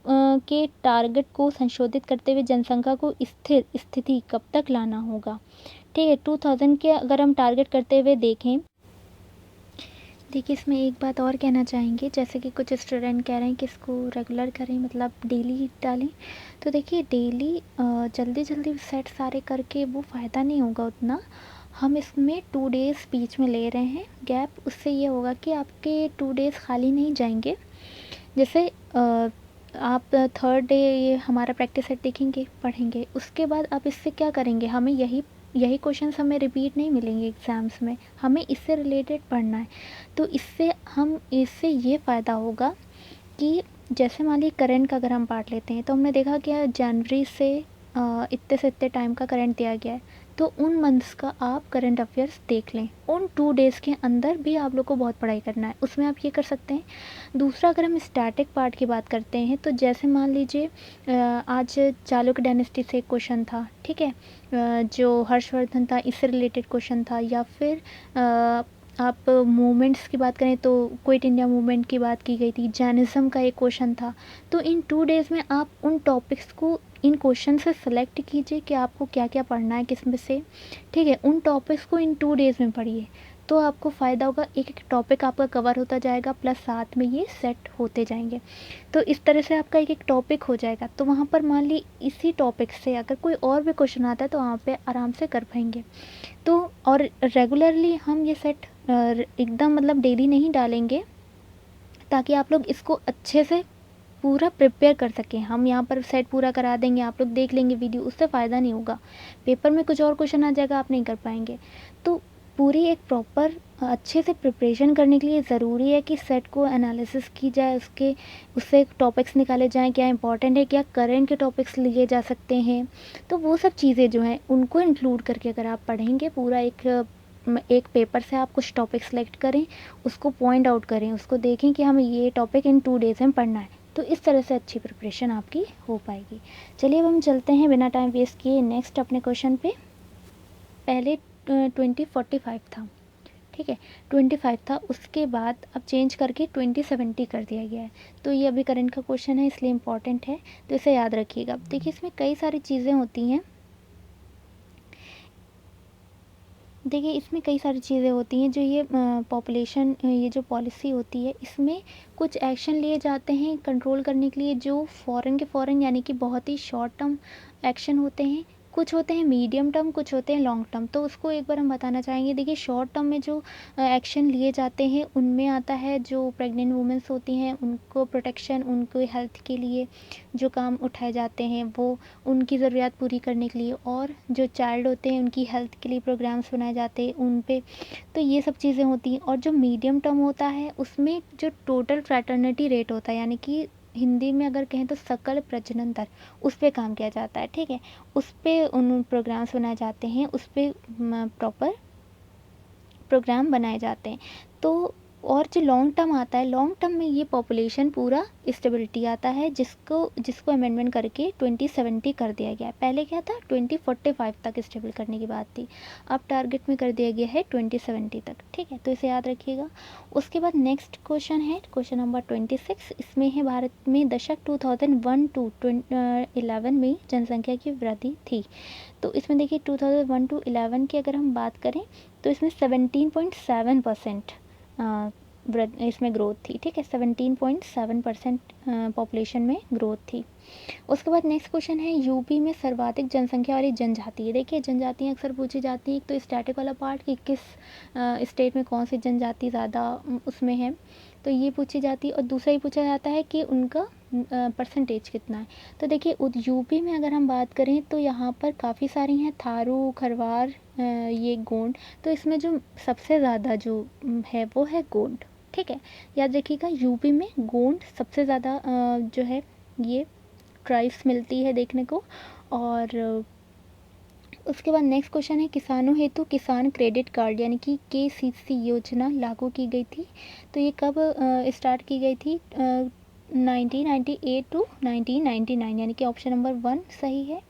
Speaker 1: के टारगेट को संशोधित करते हुए जनसंख्या को स्थिर स्थिति कब तक लाना होगा? ठीक है, 2000 के अगर हम टारगेट करते हुए देखें, देखिए इसमें एक बात और कहना चाहेंगे, जैसे कि कुछ स्टूडेंट कह रहे हैं कि इसको रेगुलर करें, मतलब डेली डालें। तो देखिए डेली जल्दी जल्दी सेट सारे करके वो फ़ायदा नहीं होगा उतना। हम इसमें 2 डेज़ बीच में ले रहे हैं गैप, उससे ये होगा कि आपके 2 डेज़ खाली नहीं जाएंगे। जैसे आप 3rd डे ये हमारा प्रैक्टिस सेट देखेंगे, पढ़ेंगे, उसके बाद आप इससे क्या करेंगे, हमें यही क्वेश्चंस हमें रिपीट नहीं मिलेंगे एग्ज़ाम्स में, हमें इससे रिलेटेड पढ़ना है। तो इससे ये फ़ायदा होगा कि जैसे मान लीजिए करंट का अगर हम पार्ट लेते हैं तो हमने देखा कि जनवरी से इतने से इतने टाइम का करंट दिया गया है, तो उन मंथ्स का आप करंट अफेयर्स देख लें। उन 2 डेज़ के अंदर भी आप लोग को बहुत पढ़ाई करना है, उसमें आप ये कर सकते हैं। दूसरा, अगर हम स्टैटिक पार्ट की बात करते हैं तो जैसे मान लीजिए आज चालुक्य डायनेस्टी से एक क्वेश्चन था, ठीक है, जो हर्षवर्धन था इससे रिलेटेड क्वेश्चन था, या फिर आप मूवमेंट्स की बात करें तो क्विट इंडिया मूवमेंट की बात की गई थी, जैनिज़्म का एक क्वेश्चन था। तो इन 2 डेज़ में आप उन टॉपिक्स को इन क्वेश्चन से सेलेक्ट कीजिए कि आपको क्या क्या पढ़ना है किस में से, ठीक है। उन टॉपिक्स को इन 2 डेज़ में पढ़िए तो आपको फ़ायदा होगा, एक एक टॉपिक आपका कवर होता जाएगा, प्लस साथ में ये सेट होते जाएंगे। तो इस तरह से आपका एक एक टॉपिक हो जाएगा। तो वहाँ पर मान ली इसी टॉपिक से अगर कोई और भी क्वेश्चन आता है तो वहाँ पे आराम से कर पाएंगे। तो और रेगुलरली हम ये सेट एकदम मतलब डेली नहीं डालेंगे, ताकि आप लोग इसको अच्छे से पूरा प्रिपेयर कर सकें। हम यहाँ पर सेट पूरा करा देंगे, आप लोग देख लेंगे वीडियो, उससे फ़ायदा नहीं होगा। पेपर में कुछ और क्वेश्चन आ जाएगा, आप नहीं कर पाएंगे। तो पूरी एक प्रॉपर अच्छे से प्रिपरेशन करने के लिए ज़रूरी है कि सेट को एनालिसिस की जाए, उससे टॉपिक्स निकाले जाएँ, क्या इंपॉर्टेंट है, क्या करंट के टॉपिक्स लिए जा सकते हैं। तो वो सब चीज़ें जो हैं उनको इंक्लूड करके अगर आप पढ़ेंगे, पूरा एक पेपर से आप कुछ टॉपिक सेलेक्ट करें, उसको पॉइंट आउट करें, उसको देखें कि हमें ये टॉपिक इन 2 डेज़ में पढ़ना है, तो इस तरह से अच्छी प्रिपरेशन आपकी हो पाएगी। चलिए अब हम चलते हैं बिना टाइम वेस्ट किए नेक्स्ट अपने क्वेश्चन पे। पहले 2045 था, ठीक है, 25 था, उसके बाद अब चेंज करके 2070 कर दिया गया है। तो ये अभी करंट का क्वेश्चन है इसलिए इम्पॉर्टेंट है, तो इसे याद रखिएगा। देखिए इसमें कई सारी चीज़ें होती हैं, जो ये पॉपुलेशन, ये जो पॉलिसी होती है इसमें कुछ एक्शन लिए जाते हैं कंट्रोल करने के लिए, जो फ़ॉरेन यानी कि बहुत ही शॉर्ट टर्म एक्शन होते हैं, कुछ होते हैं मीडियम टर्म, कुछ होते हैं लॉन्ग टर्म। तो उसको एक बार हम बताना चाहेंगे। देखिए शॉर्ट टर्म में जो एक्शन लिए जाते हैं उनमें आता है जो प्रेग्नेंट वुमेंस होती हैं उनको प्रोटेक्शन, उनको हेल्थ के लिए जो काम उठाए जाते हैं वो उनकी ज़रूरियात पूरी करने के लिए, और जो चाइल्ड होते हैं उनकी हेल्थ के लिए प्रोग्राम्स बनाए जाते हैं उन पे। तो ये सब चीज़ें होती हैं। और जो मीडियम टर्म होता है उसमें जो टोटल फ्रैटर्निटी रेट होता है, यानी कि हिंदी में अगर कहें तो सकल प्रजनन दर, उस पर काम किया जाता है, ठीक है। उस पर उन प्रोग्राम्स बनाए जाते हैं, उस पर प्रॉपर प्रोग्राम बनाए जाते हैं। तो और जो लॉन्ग टर्म आता है, लॉन्ग टर्म में ये पॉपुलेशन पूरा स्टेबिलिटी आता है, जिसको अमेंडमेंट करके 2070 कर दिया गया है। पहले क्या था, 2045 तक स्टेबल करने की बात थी, अब टारगेट में कर दिया गया है 2070 तक। ठीक है, तो इसे याद रखिएगा। उसके बाद नेक्स्ट क्वेश्चन है क्वेश्चन नंबर 26। इसमें है भारत में दशक 2001 टू 11 में जनसंख्या की वृद्धि थी। तो इसमें देखिए 2001 टू 11 की अगर हम बात करें तो इसमें 17.7% इसमें ग्रोथ थी। ठीक है, 17.7% पॉपुलेशन में ग्रोथ थी। उसके बाद नेक्स्ट क्वेश्चन है, यूपी में सर्वाधिक जनसंख्या वाली जनजाति है। देखिए जनजातियाँ अक्सर पूछी जाती हैं, एक तो स्टैटिक वाला पार्ट कि किस स्टेट में कौन सी जनजाति ज़्यादा उसमें है, तो ये पूछी जाती है, और दूसरा ही पूछा जाता है कि उनका परसेंटेज कितना है। तो देखिए यूपी में अगर हम बात करें तो यहाँ पर काफ़ी सारी हैं, थारू, खरवार, ये गोंड। तो इसमें जो सबसे ज़्यादा जो है वो है गोंड। ठीक है, याद रखिएगा, यूपी में गोंड सबसे ज़्यादा जो है ये ट्राइब्स मिलती है देखने को। और उसके बाद नेक्स्ट क्वेश्चन है, किसानों हेतु किसान क्रेडिट कार्ड यानी कि KCC योजना लागू की गई थी। तो ये कब स्टार्ट की गई थी, 1998 टू 1999, यानी कि ऑप्शन नंबर 1 सही है।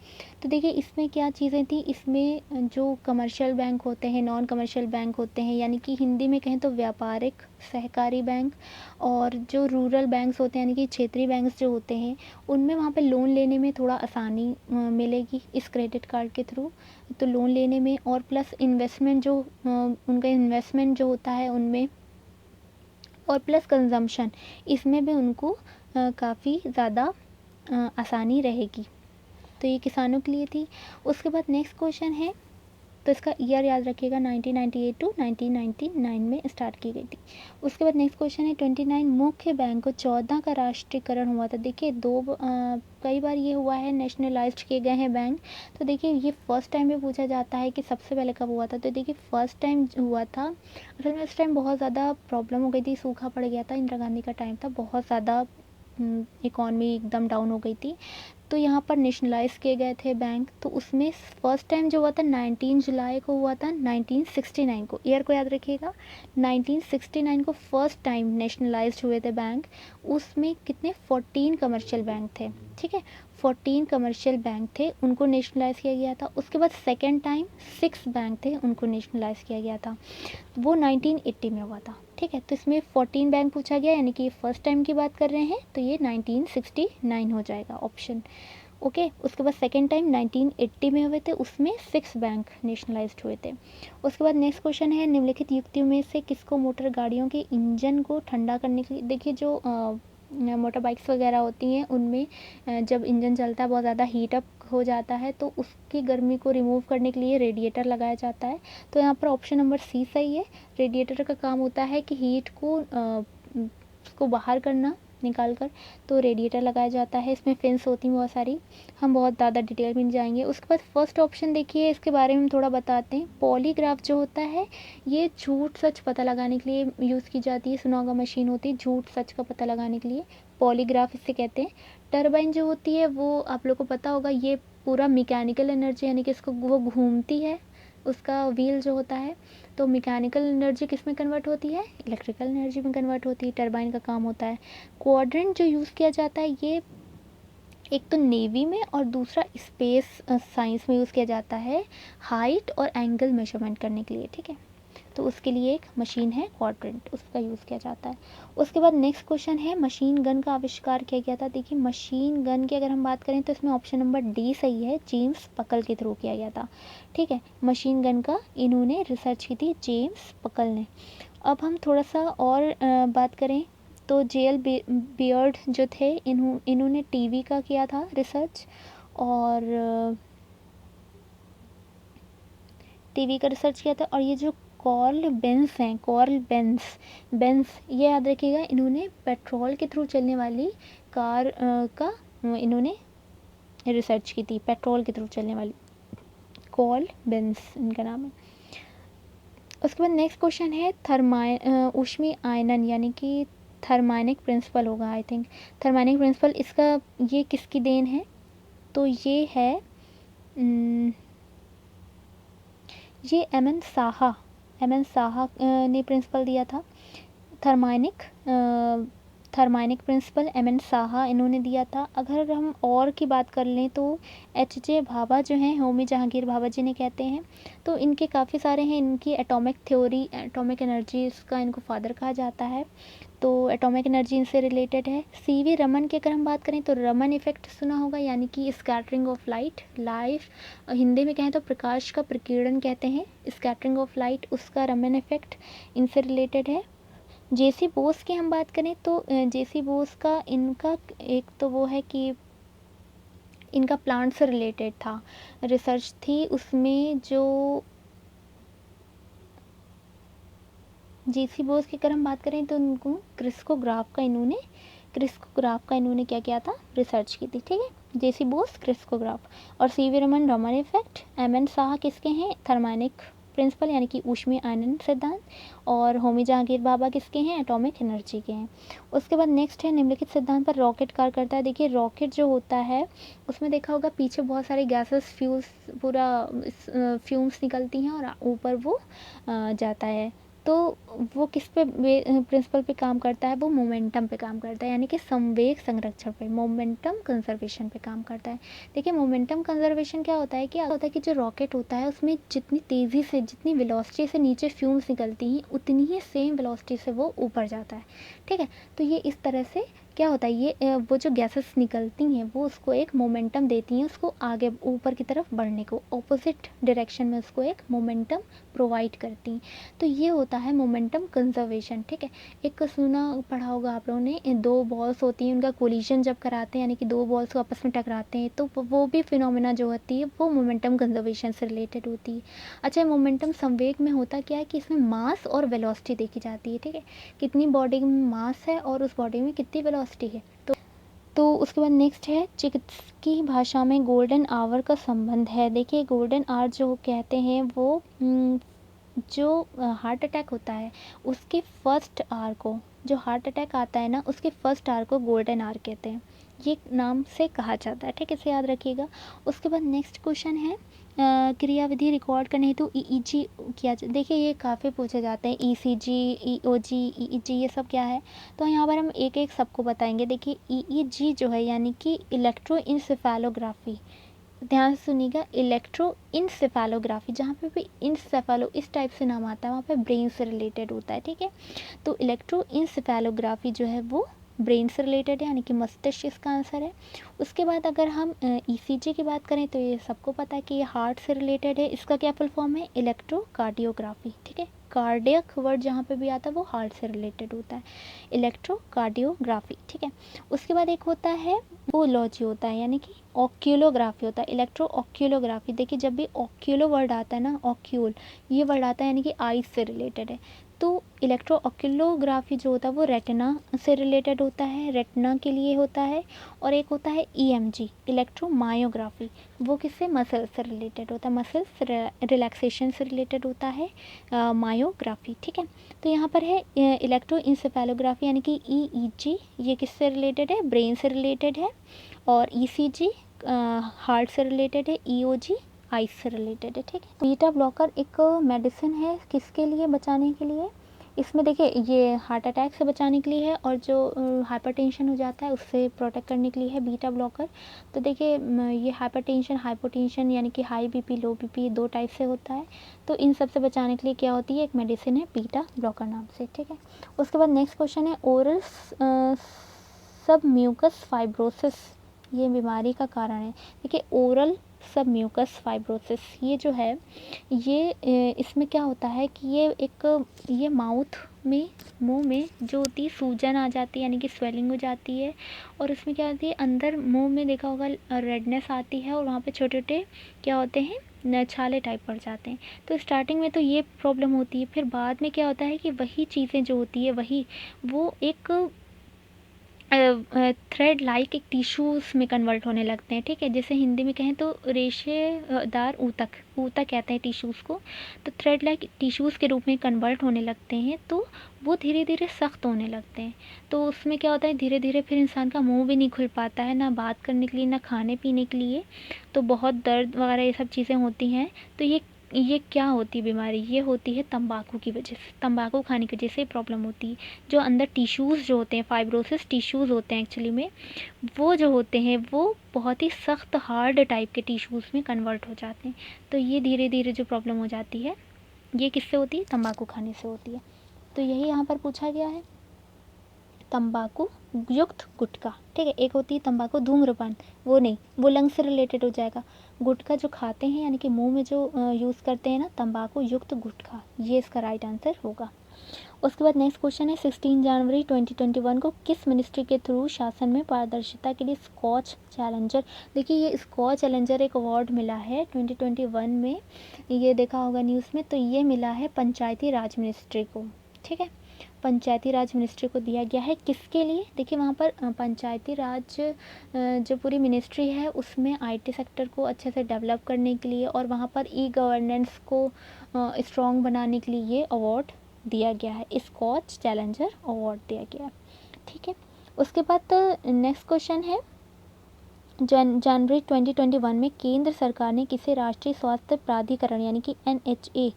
Speaker 1: तो देखिए इसमें क्या चीज़ें थी, इसमें जो कमर्शियल बैंक होते हैं, नॉन कमर्शियल बैंक होते हैं, यानी कि हिंदी में कहें तो व्यापारिक सहकारी बैंक, और जो रूरल बैंक्स होते हैं यानी कि क्षेत्रीय बैंक्स जो होते हैं, उनमें वहाँ पे लोन लेने में थोड़ा आसानी मिलेगी इस क्रेडिट कार्ड के थ्रू। तो लोन लेने में, और प्लस इन्वेस्टमेंट जो उनका इन्वेस्टमेंट जो होता है उनमें, और प्लस कंजम्पशन, इसमें भी उनको काफ़ी ज़्यादा आसानी रहेगी। तो ये किसानों के लिए थी। उसके बाद नेक्स्ट क्वेश्चन है, तो इसका ईयर याद रखिएगा, 1998 टू 1999 में स्टार्ट की गई थी। उसके बाद नेक्स्ट क्वेश्चन है 29, मुख्य बैंक 14 का राष्ट्रीयकरण हुआ था। देखिए कई बार ये हुआ है, नेशनलाइज्ड किए गए हैं बैंक। तो देखिए ये फर्स्ट टाइम भी पूछा जाता है कि सबसे पहले कब हुआ था। तो देखिए फर्स्ट टाइम हुआ था, असल में उस टाइम बहुत ज़्यादा प्रॉब्लम हो गई थी, सूखा पड़ गया था, इंदिरा गांधी का टाइम था, बहुत ज़्यादा इकॉनमी एकदम डाउन हो गई थी। तो यहाँ पर नेशनलाइज किए गए थे बैंक। तो उसमें फर्स्ट टाइम जो हुआ था 19 जुलाई को हुआ था, 1969 को, ईयर को याद रखिएगा, 1969 को फर्स्ट टाइम नेशनलाइज हुए थे बैंक। उसमें कितने 14 कमर्शियल बैंक थे। ठीक है, 14 कमर्शियल बैंक थे, उनको नेशनलाइज किया गया था। उसके बाद सेकेंड टाइम 6 बैंक थे, उनको नेशनलाइज किया गया था, वो 1980 में हुआ था। ठीक है, तो इसमें 14 बैंक पूछा गया, यानी कि फर्स्ट टाइम की बात कर रहे हैं, तो ये 1969 हो जाएगा ऑप्शन। ओके, उसके बाद सेकेंड टाइम 1980 में हुए थे, उसमें 6 बैंक नेशनलाइज्ड हुए थे। उसके बाद नेक्स्ट क्वेश्चन है, निम्नलिखित युक्तियों में से किसको मोटर गाड़ियों के इंजन को ठंडा करने के लिए, देखिए जो मोटर बाइक्स वगैरह होती हैं उनमें जब इंजन चलता है बहुत ज़्यादा हीट अप हो जाता है, तो उसकी गर्मी को रिमूव करने के लिए रेडिएटर लगाया जाता है। तो यहाँ पर ऑप्शन नंबर सी सही है। रेडिएटर का काम होता है कि हीट को उसको बाहर करना, निकाल कर, तो रेडिएटर लगाया जाता है। इसमें फिन्स होती हैं बहुत सारी, हम बहुत ज़्यादा डिटेल में नहीं जाएंगे। उसके बाद फर्स्ट ऑप्शन देखिए, इसके बारे में हम थोड़ा बताते हैं। पॉलीग्राफ जो होता है ये झूठ सच पता लगाने के लिए यूज़ की जाती है, सुना होगा मशीन होती है झूठ सच का पता लगाने के लिए, पॉलीग्राफ इसे कहते हैं। टरबाइन जो होती है वो आप लोग को पता होगा, ये पूरा मैकेनिकल एनर्जी, यानी कि इसको वो घूमती है, उसका व्हील जो होता है, तो मैकेनिकल एनर्जी किस में कन्वर्ट होती है, इलेक्ट्रिकल एनर्जी में कन्वर्ट होती है, टरबाइन का काम होता है। क्वाड्रेंट जो यूज़ किया जाता है ये एक तो नेवी में और दूसरा स्पेस साइंस में यूज़ किया जाता है, हाइट और एंगल मेजरमेंट करने के लिए। ठीक है, तो उसके लिए एक मशीन है क्वाड्रेंट, उसका यूज़ किया जाता है। उसके बाद नेक्स्ट क्वेश्चन है, मशीन गन का आविष्कार किया गया था। देखिए मशीन गन की अगर हम बात करें तो इसमें ऑप्शन नंबर डी सही है, जेम्स पकल के थ्रू किया गया था। ठीक है, मशीन गन का इन्होंने रिसर्च की थी, जेम्स पकल ने। अब हम थोड़ा सा और बात करें तो जेएल बियर्ड जो थे, इन्होंने टीवी का किया था रिसर्च, और टीवी का रिसर्च किया था। और ये जो कॉर्ल बेंस हैं, कॉर्ल बेंस ये याद रखिएगा, इन्होंने पेट्रोल के थ्रू चलने वाली कार का इन्होंने रिसर्च की थी, पेट्रोल के थ्रू चलने वाली, कॉर्ल बेंस इनका नाम है। उसके बाद नेक्स्ट क्वेश्चन है, ऊष्मीय आयनन यानी कि थर्मोनिक प्रिंसिपल होगा आई थिंक, थर्मोनिक प्रिंसिपल, इसका ये किसकी देन है, तो ये है ये एम एन साहा ने प्रिंसिपल दिया था। थर्मानिक प्रिंसिपल एम.एन. साहा इन्होंने दिया था। अगर हम और की बात कर लें तो एच.जे. भाभा जो हैं, होमी जहांगीर भाभा जिन्हें कहते हैं, तो इनके काफ़ी सारे हैं। इनकी एटॉमिक थ्योरी, एटॉमिक एनर्जी, इसका इनको फादर कहा जाता है, तो एटॉमिक एनर्जी इनसे रिलेटेड है। सी.वी. रमन की अगर हम बात करें तो रमन इफ़ेक्ट सुना होगा, यानी कि स्कैटरिंग ऑफ लाइट, हिंदी में कहें तो प्रकाश का प्रकीर्णन कहते हैं, स्कैटरिंग ऑफ लाइट, उसका रमन इफ़ेक्ट इनसे रिलेटेड है। जे.सी. बोस की हम बात करें तो जे.सी. बोस का इनका एक तो वो है कि इनका प्लांट से रिलेटेड था, रिसर्च थी उसमें। जो जे.सी. बोस की अगर हम बात करें तो उनको क्रिस्कोग्राफ का इन्होंने क्या किया था, रिसर्च की थी, ठीक है। जे.सी. बोस क्रिस्कोग्राफ, और CV. Raman Raman effect, M.N.. Saha किसके हैं, थर्मोनिक प्रिंसिपल यानी कि ऊष्मीय आयनन सिद्धांत, और होमी जहांगीर भाभा किसके हैं, एटॉमिक एनर्जी के हैं। उसके बाद नेक्स्ट है निम्नलिखित सिद्धांत पर रॉकेट कार्य करता है। देखिए रॉकेट जो होता है उसमें देखा होगा पीछे बहुत सारे गैसेस फ्यूम्स निकलती हैं और ऊपर वो जाता है। तो वो किस पे प्रिंसिपल पे काम करता है, वो मोमेंटम पे काम करता है, यानी कि संवेग संरक्षण पे, मोमेंटम कंजर्वेशन पे काम करता है। देखिए मोमेंटम कंजर्वेशन क्या होता है कि जो रॉकेट होता है उसमें जितनी तेज़ी से, जितनी वेलोसिटी से नीचे फ्यूम्स निकलती हैं उतनी ही सेम वेलोसिटी से वो ऊपर जाता है, ठीक है। तो ये इस तरह से क्या होता है, ये वो जो गैसेस निकलती हैं वो उसको एक मोमेंटम देती हैं, उसको आगे ऊपर की तरफ बढ़ने को, ऑपोजिट डायरेक्शन में उसको एक मोमेंटम प्रोवाइड करती हैं। तो ये होता है मोमेंटम कंजर्वेशन, ठीक है। एक सुना पढ़ा होगा आप लोगों ने, दो बॉल्स होती हैं, उनका कोलिजन जब कराते हैं, यानी कि दो बॉल्स को आपस में टकराते हैं, तो वो भी फिनोमेना जो होती है वो मोमेंटम कंजर्वेशन से रिलेटेड होती है। अच्छा, मोमेंटम संवेग में होता क्या है कि इसमें मास और वेलोसिटी देखी जाती है, ठीक है, कितनी बॉडी में मास है और उस बॉडी में कितनी वेलोसिटी है। तो उसके बाद नेक्स्ट है चिकित्सकीय भाषा में गोल्डन आवर का संबंध है। देखिए गोल्डन आवर जो कहते हैं वो जो हार्ट अटैक होता है उसके फर्स्ट आवर को, जो हार्ट अटैक आता है ना उसके फर्स्ट आवर को गोल्डन आवर कहते हैं, ये नाम से कहा जाता है, ठीक है, इसे याद रखिएगा। उसके बाद नेक्स्ट क्वेश्चन है क्रियाविधि रिकॉर्ड करने हेतु ईईजी किया जाए। देखिए ये काफ़ी पूछे जाते हैं, ईसीजी, ईओजी, ईईजी, ये सब क्या है, तो यहाँ पर हम एक एक सबको बताएंगे। देखिए ईईजी जो है यानी कि इलेक्ट्रोइंसेफेलोग्राफी, ध्यान से सुनिएगा, इलेक्ट्रोइंसेफेलोग्राफी, जहाँ पे भी इंसेफेलो इस टाइप से नाम आता है वहाँ पे ब्रेन से रिलेटेड होता है, ठीक है। तो इलेक्ट्रोइंसेफेलोग्राफी जो है वो ब्रेन से रिलेटेड है, यानी कि मस्तिष्क इसका आंसर है। उसके बाद अगर हम ईसीजी की बात करें तो ये सबको पता है कि ये हार्ट से रिलेटेड है, इसका क्या फुल फॉर्म है, इलेक्ट्रोकार्डियोग्राफी, ठीक है। कार्डियक वर्ड जहाँ पे भी आता है वो हार्ट से रिलेटेड होता है, इलेक्ट्रोकार्डियोग्राफी, ठीक है। उसके बाद एक होता है ओलॉजी होता है, यानी कि ऑक्यूलोग्राफी होता है, इलेक्ट्रो ऑक्यूलोग्राफी। देखिए जब भी ऑक्यूलो वर्ड आता है ना, ऑक्यूल ये वर्ड आता है यानी कि आइज से रिलेटेड है। तो इलेक्ट्रो ऑक्यूलोग्राफी जो होता है वो रेटिना से रिलेटेड होता है, रेटिना के लिए होता है। और एक होता है ईएमजी, इलेक्ट्रोमायोग्राफी, वो किससे, मसल से रिलेटेड होता है, मसल्स रिलैक्सेशन से रिलेटेड होता है मायोग्राफी, ठीक है। तो यहाँ पर है इलेक्ट्रोइंसेफेलोग्राफी यानी कि ईईजी, ये किससे रिलेटेड है, ब्रेन से रिलेटेड है। और ईसीजी हार्ट से रिलेटेड है, ईओजी आइस से रिलेटेड है, ठीक है। बीटा ब्लॉकर एक मेडिसिन है किसके लिए, बचाने के लिए, इसमें देखिए ये हार्ट अटैक से बचाने के लिए है और जो हाइपरटेंशन हो जाता है उससे प्रोटेक्ट करने के लिए है बीटा ब्लॉकर। तो देखिए ये हाइपरटेंशन, हाइपोटेंशन यानी कि हाई बीपी लो बीपी दो टाइप से होता है, तो इन सब से बचाने के लिए क्या होती है, एक मेडिसिन है बीटा ब्लॉकर नाम से, ठीक है। उसके बाद नेक्स्ट क्वेश्चन है ओरल सब म्यूकस फाइब्रोसिस, ये बीमारी का कारण है। देखिए ओरल सब म्यूकस फाइब्रोसिस ये जो है ये इसमें क्या होता है कि ये माउथ में, मुंह में जो होती है सूजन आ जाती है, यानी कि स्वेलिंग हो जाती है, और उसमें क्या होती है अंदर मुंह में देखा होगा रेडनेस आती है, और वहाँ पे छोटे छोटे क्या होते हैं, छाले टाइप पड़ जाते हैं। तो स्टार्टिंग में तो ये प्रॉब्लम होती है, फिर बाद में क्या होता है कि वही चीज़ें जो होती है वही वो एक थ्रेड लाइक एक टिश्यूज़ में कन्वर्ट होने लगते हैं, ठीक है। जैसे हिंदी में कहें तो रेशेदार ऊतक कहते हैं टिश्यूज़ को, तो थ्रेड लाइक टिश्यूज़ के रूप में कन्वर्ट होने लगते हैं, तो वो धीरे धीरे सख्त होने लगते हैं। तो उसमें क्या होता है धीरे धीरे फिर इंसान का मुंह भी नहीं खुल पाता है, ना बात करने के लिए ना खाने पीने के लिए, तो बहुत दर्द वगैरह ये सब चीज़ें होती हैं। तो ये ये क्या होती है बीमारी, ये होती है तंबाकू की वजह से, तंबाकू खाने की वजह से प्रॉब्लम होती है। जो अंदर टिश्यूज़ जो होते हैं, फाइब्रोसिस टिश्यूज़ होते हैं एक्चुअली में, वो जो होते हैं वो बहुत ही सख्त हार्ड टाइप के टिश्यूज़ में कन्वर्ट हो जाते हैं। तो ये धीरे धीरे जो प्रॉब्लम हो जाती है ये किससे होती है, तंबाकू खाने से होती है। तो यही यहाँ पर पूछा गया है, तंबाकू युक्त गुटखा। ठीक है, एक होती है तंबाकू धूम्रपान, वो नहीं, वो लंग्स से रिलेटेड हो जाएगा। गुटखा जो खाते हैं यानी कि मुंह में जो यूज़ करते हैं ना, तंबाकू युक्त गुटखा, ये इसका राइट आंसर होगा। उसके बाद नेक्स्ट क्वेश्चन है, 16 जनवरी 2021 को किस मिनिस्ट्री के थ्रू शासन में पारदर्शिता के लिए स्कॉच चैलेंजर, देखिए ये स्कॉच चैलेंजर एक अवार्ड मिला है 2021 में, ये देखा होगा न्यूज़ में, तो ये मिला है पंचायती राज मिनिस्ट्री को। ठीक है, पंचायती राज मिनिस्ट्री को दिया गया है, किसके लिए, देखिए वहाँ पर पंचायती राज जो पूरी मिनिस्ट्री है उसमें आईटी सेक्टर को अच्छे से डेवलप करने के लिए और वहाँ पर ई गवर्नेंस को स्ट्रॉन्ग बनाने के लिए ये अवार्ड दिया गया है, स्कॉच चैलेंजर अवार्ड दिया गया है। ठीक है, उसके बाद नेक्स्ट क्वेश्चन है, जनवरी 2021 में केंद्र सरकार ने किसे राष्ट्रीय स्वास्थ्य प्राधिकरण यानी कि NHA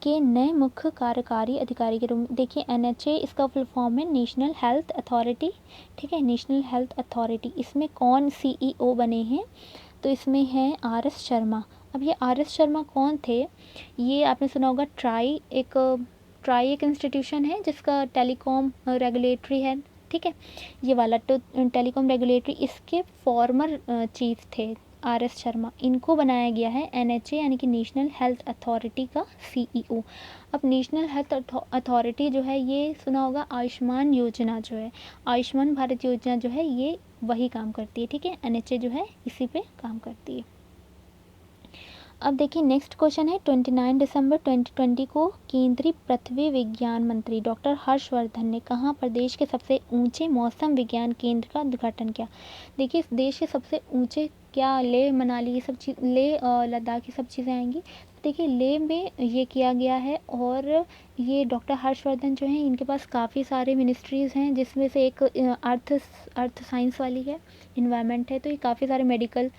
Speaker 1: के नए मुख्य कार्यकारी अधिकारी के रूप में, देखिए NHA इसका फुल फॉर्म है नेशनल हेल्थ अथॉरिटी। ठीक है, नेशनल हेल्थ अथॉरिटी, इसमें कौन CEO बने हैं, तो इसमें है RS शर्मा। अब ये RS शर्मा कौन थे, ये आपने सुना होगा, ट्राई एक इंस्टीट्यूशन है जिसका टेलीकॉम रेगुलेटरी है। ठीक है, ये वाला तो टेलीकॉम रेगुलेटरी, इसके फॉर्मर चीफ थे RS शर्मा, इनको बनाया गया है NHA यानी कि नेशनल हेल्थ अथॉरिटी का CEO। अब नेशनल हेल्थ अथॉरिटी जो है, ये सुना होगा आयुष्मान योजना जो है, आयुष्मान भारत योजना जो है, ये वही काम करती है। ठीक है, NHA जो है इसी पे काम करती है। अब देखिए नेक्स्ट क्वेश्चन है, 29 दिसंबर 2020 को केंद्रीय पृथ्वी विज्ञान मंत्री डॉक्टर हर्षवर्धन ने कहाँ पर देश के सबसे ऊंचे मौसम विज्ञान केंद्र का उद्घाटन किया। देखिए देश के सबसे ऊंचे, क्या लेह मनाली ये सब चीज़, लेह लद्दाख ये सब चीज़ें आएंगी। देखिए लेह में ये किया गया है और ये डॉक्टर हर्षवर्धन जो हैं, इनके पास काफ़ी सारे मिनिस्ट्रीज़ हैं, जिसमें से एक अर्थ साइंस वाली है, इन्वायरमेंट है, तो ये काफ़ी सारे मेडिकल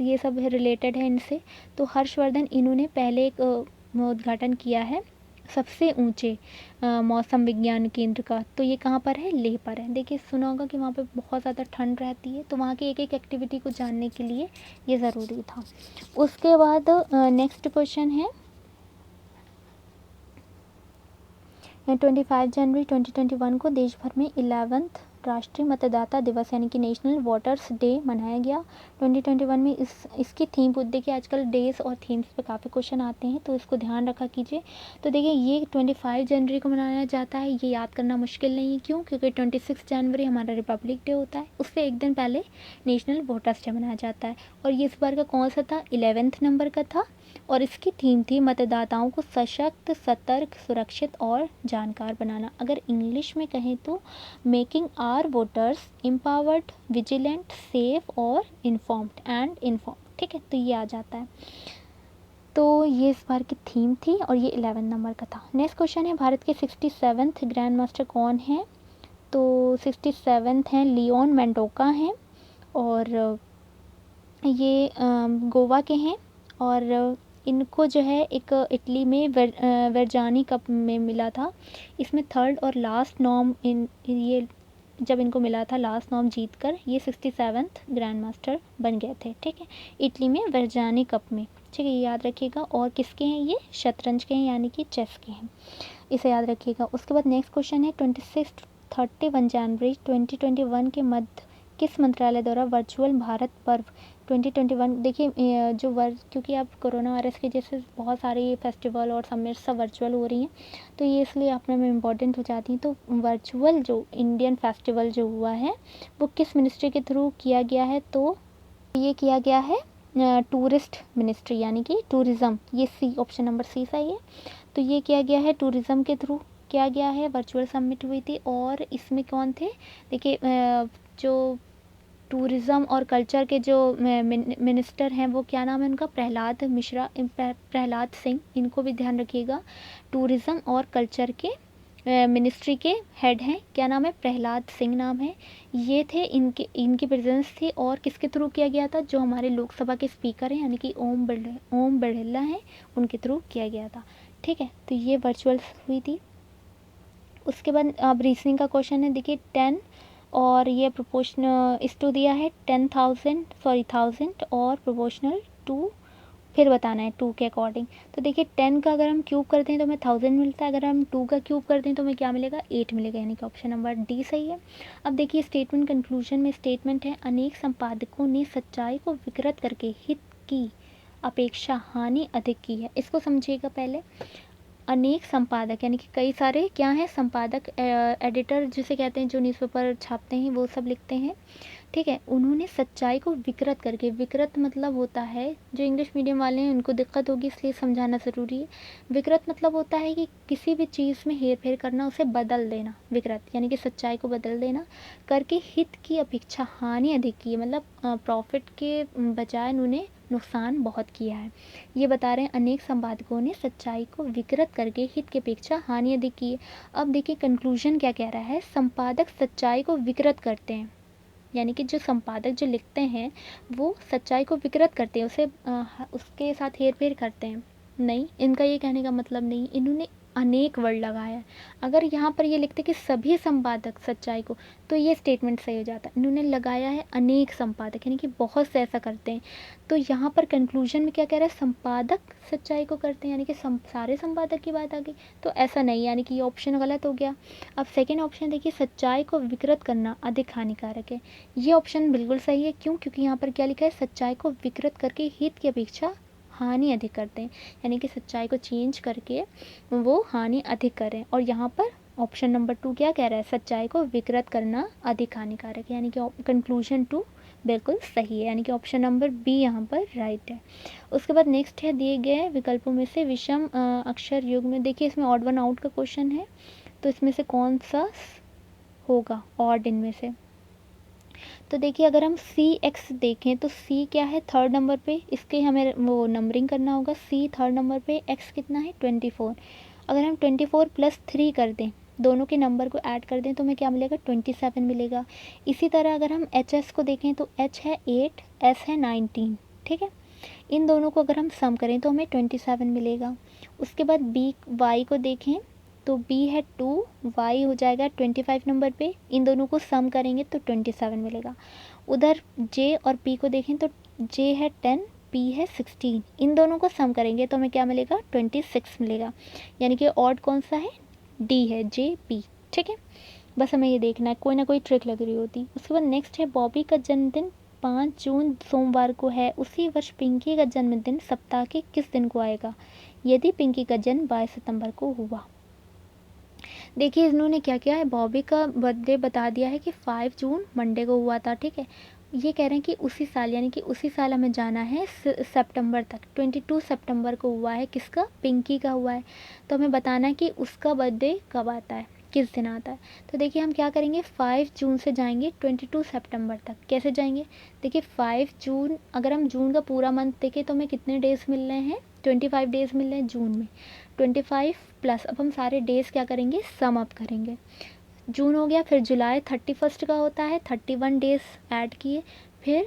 Speaker 1: ये सब रिलेटेड है इनसे। तो हर्षवर्धन इन्होंने पहले एक उद्घाटन किया है सबसे ऊंचे मौसम विज्ञान केंद्र का, तो ये कहाँ पर है, लेह पर है। देखिए सुना होगा कि वहाँ पे बहुत ज़्यादा ठंड रहती है, तो वहाँ की एक एक एक्टिविटी को जानने के लिए ये ज़रूरी था। उसके बाद नेक्स्ट क्वेश्चन है, 25 जनवरी 2021 को देश भर में 11th राष्ट्रीय मतदाता दिवस यानी कि नेशनल वोटर्स डे मनाया गया। 2021 में इसकी थीम, देखिए आजकल डेज और थीम्स पे काफ़ी क्वेश्चन आते हैं, तो इसको ध्यान रखा कीजिए। तो देखिए ये 25 जनवरी को मनाया जाता है, ये याद करना मुश्किल नहीं है, क्यों, क्योंकि 26 जनवरी हमारा रिपब्लिक डे होता है, उससे एक दिन पहले नेशनल वोटर्स डे मनाया जाता है। और ये इस बार का कौन सा था, 11th नंबर का था, और इसकी थीम थी मतदाताओं को सशक्त, सतर्क, सुरक्षित और जानकार बनाना। अगर इंग्लिश में कहें तो making our voters empowered, vigilant, safe और इन्फॉर्म्ड। ठीक है, तो ये आ जाता है। तो ये इस बार की थीम थी और ये 11 नंबर का था। नेक्स्ट क्वेश्चन है, भारत के 67th ग्रैंड मास्टर कौन है, तो 67th हैं लियोन मेंडोका हैं, और ये गोवा के हैं, और इनको जो है एक इटली में वेरजानी कप में मिला था। इसमें थर्ड और लास्ट नॉर्म ये जब इनको मिला था, लास्ट नॉर्म जीतकर ये 67th ग्रैंड मास्टर बन गए थे। ठीक है, इटली में वेरजानी कप में। ठीक है, ये याद रखिएगा। और किसके हैं, ये शतरंज के हैं यानी कि चेस के हैं, इसे याद रखिएगा। उसके बाद नेक्स्ट क्वेश्चन है, 31 जनवरी 2021 के मध्य किस मंत्रालय द्वारा वर्चुअल भारत पर्व 2021, देखिए जो क्योंकि अब कोरोना वायरस की वजह से बहुत सारी फेस्टिवल और समिट सब वर्चुअल हो रही हैं, तो ये इसलिए अपने में इम्पोर्टेंट हो जाती हैं। तो वर्चुअल जो इंडियन फेस्टिवल जो हुआ है वो किस मिनिस्ट्री के थ्रू किया गया है, तो ये किया गया है टूरिस्ट मिनिस्ट्री यानी कि टूरिज़्म, ये सी ऑप्शन नंबर सी सही है। तो ये किया गया है टूरिज़्म के थ्रू किया गया है, वर्चुअल समिट हुई थी। और इसमें कौन थे, देखिए जो टूरिज़्म और कल्चर के जो मिनिस्टर हैं, वो क्या नाम है उनका, प्रहलाद सिंह, इनको भी ध्यान रखिएगा। टूरिज़्म और कल्चर के मिनिस्ट्री के हेड हैं, क्या नाम है, प्रहलाद सिंह नाम है। ये थे, इनकी प्रेजेंस थी। और किसके थ्रू किया गया था, जो हमारे लोकसभा के स्पीकर हैं यानी कि ओम बिरला हैं, उनके थ्रू किया गया था। ठीक है, तो ये वर्चुअल हुई थी। उसके बाद अब रीजनिंग का क्वेश्चन है, देखिए 10 और ये प्रोपोर्शनल इसको दिया है 1000 और प्रोपोर्शनल 2, फिर बताना है 2 के अकॉर्डिंग। तो देखिए 10 का अगर हम क्यूब करते हैं तो हमें 1000 मिलता है, अगर हम 2 का क्यूब करते हैं तो हमें क्या मिलेगा, 8 मिलेगा, यानी कि ऑप्शन नंबर डी सही है। अब देखिए स्टेटमेंट कंक्लूजन में स्टेटमेंट है, अनेक संपादकों ने सच्चाई को विकृत करके हित की अपेक्षा हानि अधिक की है। इसको समझिएगा पहले। अनेक संपादक यानी कि कई सारे क्या हैं, संपादक, एडिटर जिसे कहते हैं, जो न्यूज़पेपर छापते हैं वो सब लिखते हैं। ठीक है, उन्होंने सच्चाई को विकृत करके, विकृत मतलब होता है, जो इंग्लिश मीडियम वाले हैं उनको दिक्कत होगी इसलिए समझाना ज़रूरी है। विकृत मतलब होता है कि किसी भी चीज़ में हेर फेर करना, उसे बदल देना, विकृत यानी कि सच्चाई को बदल देना करके हित की अपेक्षा हानि अधिक की है, मतलब प्रॉफिट के बजाय उन्होंने नुकसान बहुत किया है। ये बता रहे हैं अनेक संपादकों ने सच्चाई को विकृत करके हित की अपेक्षा हानि अधिक की है। अब देखिए कंक्लूजन क्या कह रहा है, संपादक सच्चाई को विकृत करते हैं, यानी कि जो संपादक जो लिखते हैं वो सच्चाई को विकृत करते हैं, उसे उसके साथ हेर फेर करते हैं। नहीं, इनका ये कहने का मतलब नहीं, इन्होंने अनेक वर्ड लगाया है। अगर यहाँ पर ये लिखते कि सभी संपादक सच्चाई को, तो ये स्टेटमेंट सही हो जाता। इन्होंने लगाया है अनेक संपादक, यानी कि बहुत से ऐसा करते हैं। तो यहाँ पर कंक्लूजन में क्या कह रहा है, संपादक सच्चाई को करते हैं, यानी कि सारे संपादक की बात आ गई। तो ऐसा नहीं, यानी कि ये ऑप्शन गलत हो गया। अब सेकेंड ऑप्शन देखिए, सच्चाई को विकृत करना अधिक हानिकारक है। ये ऑप्शन बिल्कुल सही है। क्यों? क्योंकि यहाँ पर क्या लिखा है, सच्चाई को विकृत करके हित की अपेक्षा हानि अधिक करते हैं, यानी कि सच्चाई को चेंज करके वो हानि अधिक करें। और यहाँ पर ऑप्शन नंबर 2 क्या कह रहा है, सच्चाई को विकृत करना अधिक हानिकारक है, यानी कि कंक्लूजन 2 बिल्कुल सही है, यानी कि ऑप्शन नंबर बी यहाँ पर राइट है। उसके बाद नेक्स्ट है, दिए गए विकल्पों में से विषम अक्षर युग में, देखिए इसमें ऑड वन आउट का क्वेश्चन है, तो इसमें से कौन सा होगा ऑड इनमें से। तो देखिए अगर हम CX देखें तो C क्या है, थर्ड नंबर पे, इसके हमें वो नंबरिंग करना होगा। C थर्ड नंबर पे, X कितना है 24। अगर हम 24 + 3 कर दें, दोनों के नंबर को ऐड कर दें तो हमें क्या मिलेगा, 27 मिलेगा। इसी तरह अगर हम HS को देखें तो H है 8, S है 19। ठीक है, इन दोनों को अगर हम सम करें तो हमें 27 मिलेगा। उसके बाद Y को देखें तो B है 2, Y हो जाएगा 25 नंबर पे, इन दोनों को सम करेंगे तो 27 मिलेगा। उधर J और P को देखें तो J है 10, P है 16, इन दोनों को सम करेंगे तो हमें क्या मिलेगा, 26 मिलेगा। यानी कि ऑड कौन सा है, D है, JP। ठीक है, बस हमें ये देखना है, कोई ना कोई ट्रिक लग रही होती। उसके बाद नेक्स्ट है, बॉबी का जन्मदिन 5 जून सोमवार को है, उसी वर्ष पिंकी का जन्मदिन सप्ताह के किस दिन को आएगा, यदि पिंकी का जन्म 22 सितंबर को हुआ। देखिए इन्होंने क्या किया है, बॉबी का बर्थडे बता दिया है कि 5 जून मंडे को हुआ था। ठीक है, ये कह रहे हैं कि उसी साल, यानी कि उसी साल हमें जाना है सितंबर तक। 22 सितंबर को हुआ है, किसका, पिंकी का हुआ है। तो हमें बताना है कि उसका बर्थडे कब आता है, किस दिन आता है। तो देखिए हम क्या करेंगे, 5 जून से जाएंगे 22 सितंबर तक। कैसे जाएंगे, देखिए 5 जून, अगर हम जून का पूरा मंथ देखें तो हमें कितने डेज़ मिल रहे हैं, 25 डेज़ मिल रहे हैं जून में। 25 प्लस, अब हम सारे डेज़ क्या करेंगे, सम अप करेंगे। जून हो गया, फिर जुलाई 31 का होता है, 31 डेज़ ऐड किए, फिर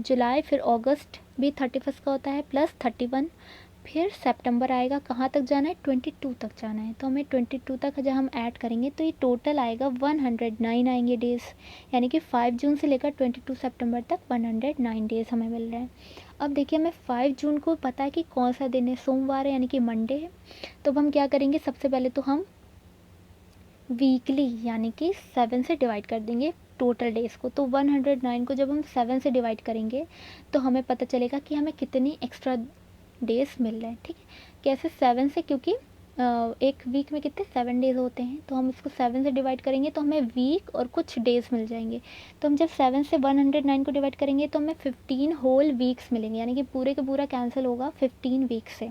Speaker 1: जुलाई, फिर अगस्त भी 31 का होता है प्लस 31, फिर सितंबर आएगा, कहाँ तक जाना है, 22 तक जाना है। तो हमें 22 तक जब हम ऐड करेंगे तो ये टोटल आएगा 109 आएंगे डेज़, यानी कि 5 जून से लेकर 22 सितंबर तक 109 डेज़ हमें मिल रहे हैं। अब देखिए हमें 5 जून को पता है कि कौन सा दिन है, सोमवार है, यानी कि मंडे है। तो अब हम क्या करेंगे, सबसे पहले तो हम वीकली यानी कि 7 से डिवाइड कर देंगे टोटल डेज़ को। तो 109 को जब हम 7 से डिवाइड करेंगे तो हमें पता चलेगा कि हमें कितनी एक्स्ट्रा डेज़ मिल रहे हैं। ठीक है, कैसे, 7 से, क्योंकि एक वीक में कितने 7 डेज़ होते हैं, तो हम इसको 7 से डिवाइड करेंगे तो हमें वीक और कुछ डेज़ मिल जाएंगे। तो हम जब 7 से 109 को डिवाइड करेंगे तो हमें 15 होल वीक्स मिलेंगे, यानी कि पूरे का पूरा कैंसिल होगा 15 वीक से।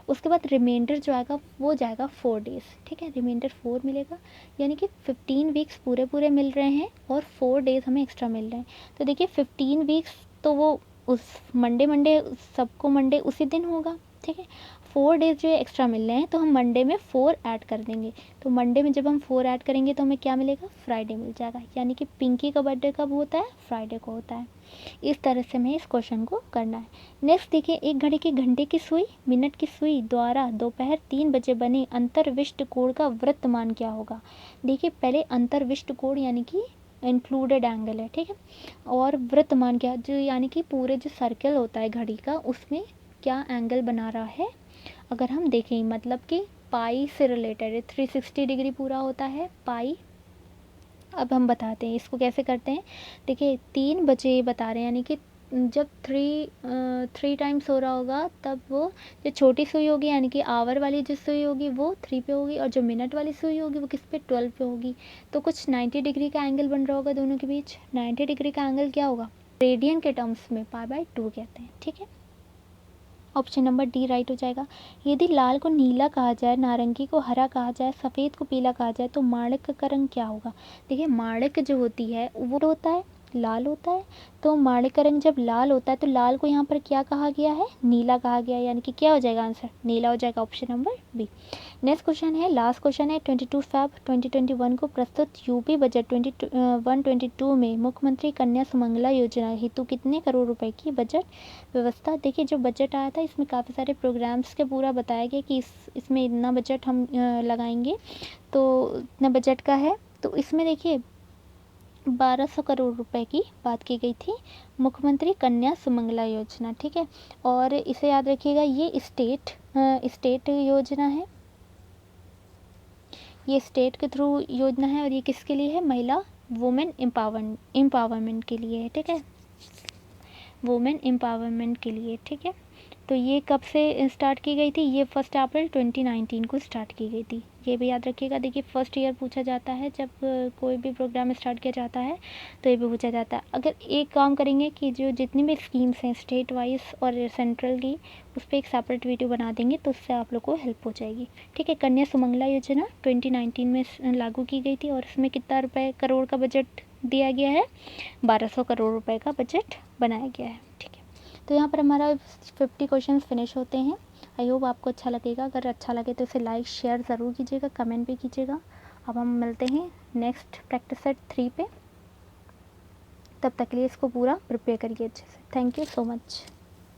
Speaker 1: उसके बाद रिमाइंडर जो आएगा वो जाएगा 4 डेज़। ठीक है, रिमाइंडर 4 मिलेगा, यानी कि 15 वीक्स पूरे पूरे मिल रहे हैं और 4 डेज़ हमें एक्स्ट्रा मिल रहे हैं। तो देखिए 15 वीक्स तो वो उस मंडे सबको मंडे उसी दिन होगा। ठीक है। 4 डेज़ जो है एक्स्ट्रा मिल रहे हैं, तो हम मंडे में 4 ऐड कर देंगे। तो मंडे में जब हम 4 ऐड करेंगे तो हमें क्या मिलेगा, फ्राइडे मिल जाएगा। यानी कि पिंकी का बर्थडे कब होता है, फ्राइडे को होता है। इस तरह से हमें इस क्वेश्चन को करना है। नेक्स्ट देखिए, एक घड़ी के घंटे की सुई, मिनट की सुई द्वारा दोपहर 3 बजे बने अंतर्विष्ट कोण का वृत्तमान क्या होगा। देखिए पहले अंतर्विष्ट कोण यानी कि इंक्लूडेड एंगल है, ठीक है। और वृत्तमान क्या, जो यानी कि पूरे जो सर्कल होता है घड़ी का, उसमें क्या एंगल बना रहा है। अगर हम देखें मतलब कि पाई से रिलेटेड है, 360 डिग्री पूरा होता है पाई। अब हम बताते हैं इसको कैसे करते हैं। देखिए 3 बजे बता रहे हैं, यानी कि जब थ्री टाइम्स हो रहा होगा तब वो जो छोटी सुई होगी, यानी कि आवर वाली जो सुई होगी वो 3 पे होगी, और जो मिनट वाली सुई होगी वो किस पे, 12 पे होगी। तो कुछ 90 डिग्री का एंगल बन रहा होगा दोनों के बीच। 90 डिग्री का एंगल क्या होगा, रेडियन के टर्म्स में π/2 कहते हैं, ठीक है। ऑप्शन नंबर डी राइट हो जाएगा। यदि लाल को नीला कहा जाए, नारंगी को हरा कहा जाए, सफ़ेद को पीला कहा जाए, तो माणिक का रंग क्या होगा। देखिए माणिक जो होती है वो होता है लाल होता है। तो माणिक का रंग जब लाल होता है तो लाल को यहाँ पर क्या कहा गया है, नीला कहा गया है। यानी कि क्या हो जाएगा आंसर, नीला हो जाएगा, option number B. Next question है, लास्ट क्वेश्चन है, 22 फ़रवरी 2021 को प्रस्तुत यूपी बजट 122 में मुख्यमंत्री कन्या सुमंगला योजना हेतु कितने करोड़ रुपए की बजट व्यवस्था। देखिए जो बजट आया था इसमें काफ़ी सारे प्रोग्राम्स के पूरा बताया गया कि इसमें इतना बजट हम लगाएंगे, तो इतना बजट का है। तो इसमें देखिए 1200 करोड़ रुपए की बात की गई थी, मुख्यमंत्री कन्या सुमंगला योजना, ठीक है। और इसे याद रखिएगा, ये स्टेट योजना है, ये स्टेट के थ्रू योजना है, और ये किसके लिए है, महिला वुमेन एम्पावरमेंट के लिए है, ठीक है, वुमेन एम्पावरमेंट के लिए, ठीक है। तो ये कब से स्टार्ट की गई थी, ये 1 अप्रैल 2019 को स्टार्ट की गई थी, ये भी याद रखिएगा। देखिए फर्स्ट ईयर पूछा जाता है जब कोई भी प्रोग्राम स्टार्ट किया जाता है, तो ये भी पूछा जाता है। अगर एक काम करेंगे कि जो जितनी भी स्कीम्स हैं स्टेट वाइज और सेंट्रल की, उस पर एक सेपरेट वीडियो बना देंगे तो उससे आप लोग को हेल्प हो जाएगी, ठीक है। कन्या सुमंगला योजना 2019 में लागू की गई थी, और इसमें कितना करोड़ का बजट दिया गया है, 1200 करोड़ रुपये का बजट बनाया गया है, ठीक है। तो यहाँ पर हमारा 50 क्वेश्चन फिनिश होते हैं। आई होप आपको अच्छा लगेगा। अगर अच्छा लगे तो इसे लाइक शेयर ज़रूर कीजिएगा, कमेंट भी कीजिएगा। अब हम मिलते हैं नेक्स्ट प्रैक्टिस सेट 3 पे, तब तक के लिए इसको पूरा प्रिपेयर करिए अच्छे से। Thank you so much.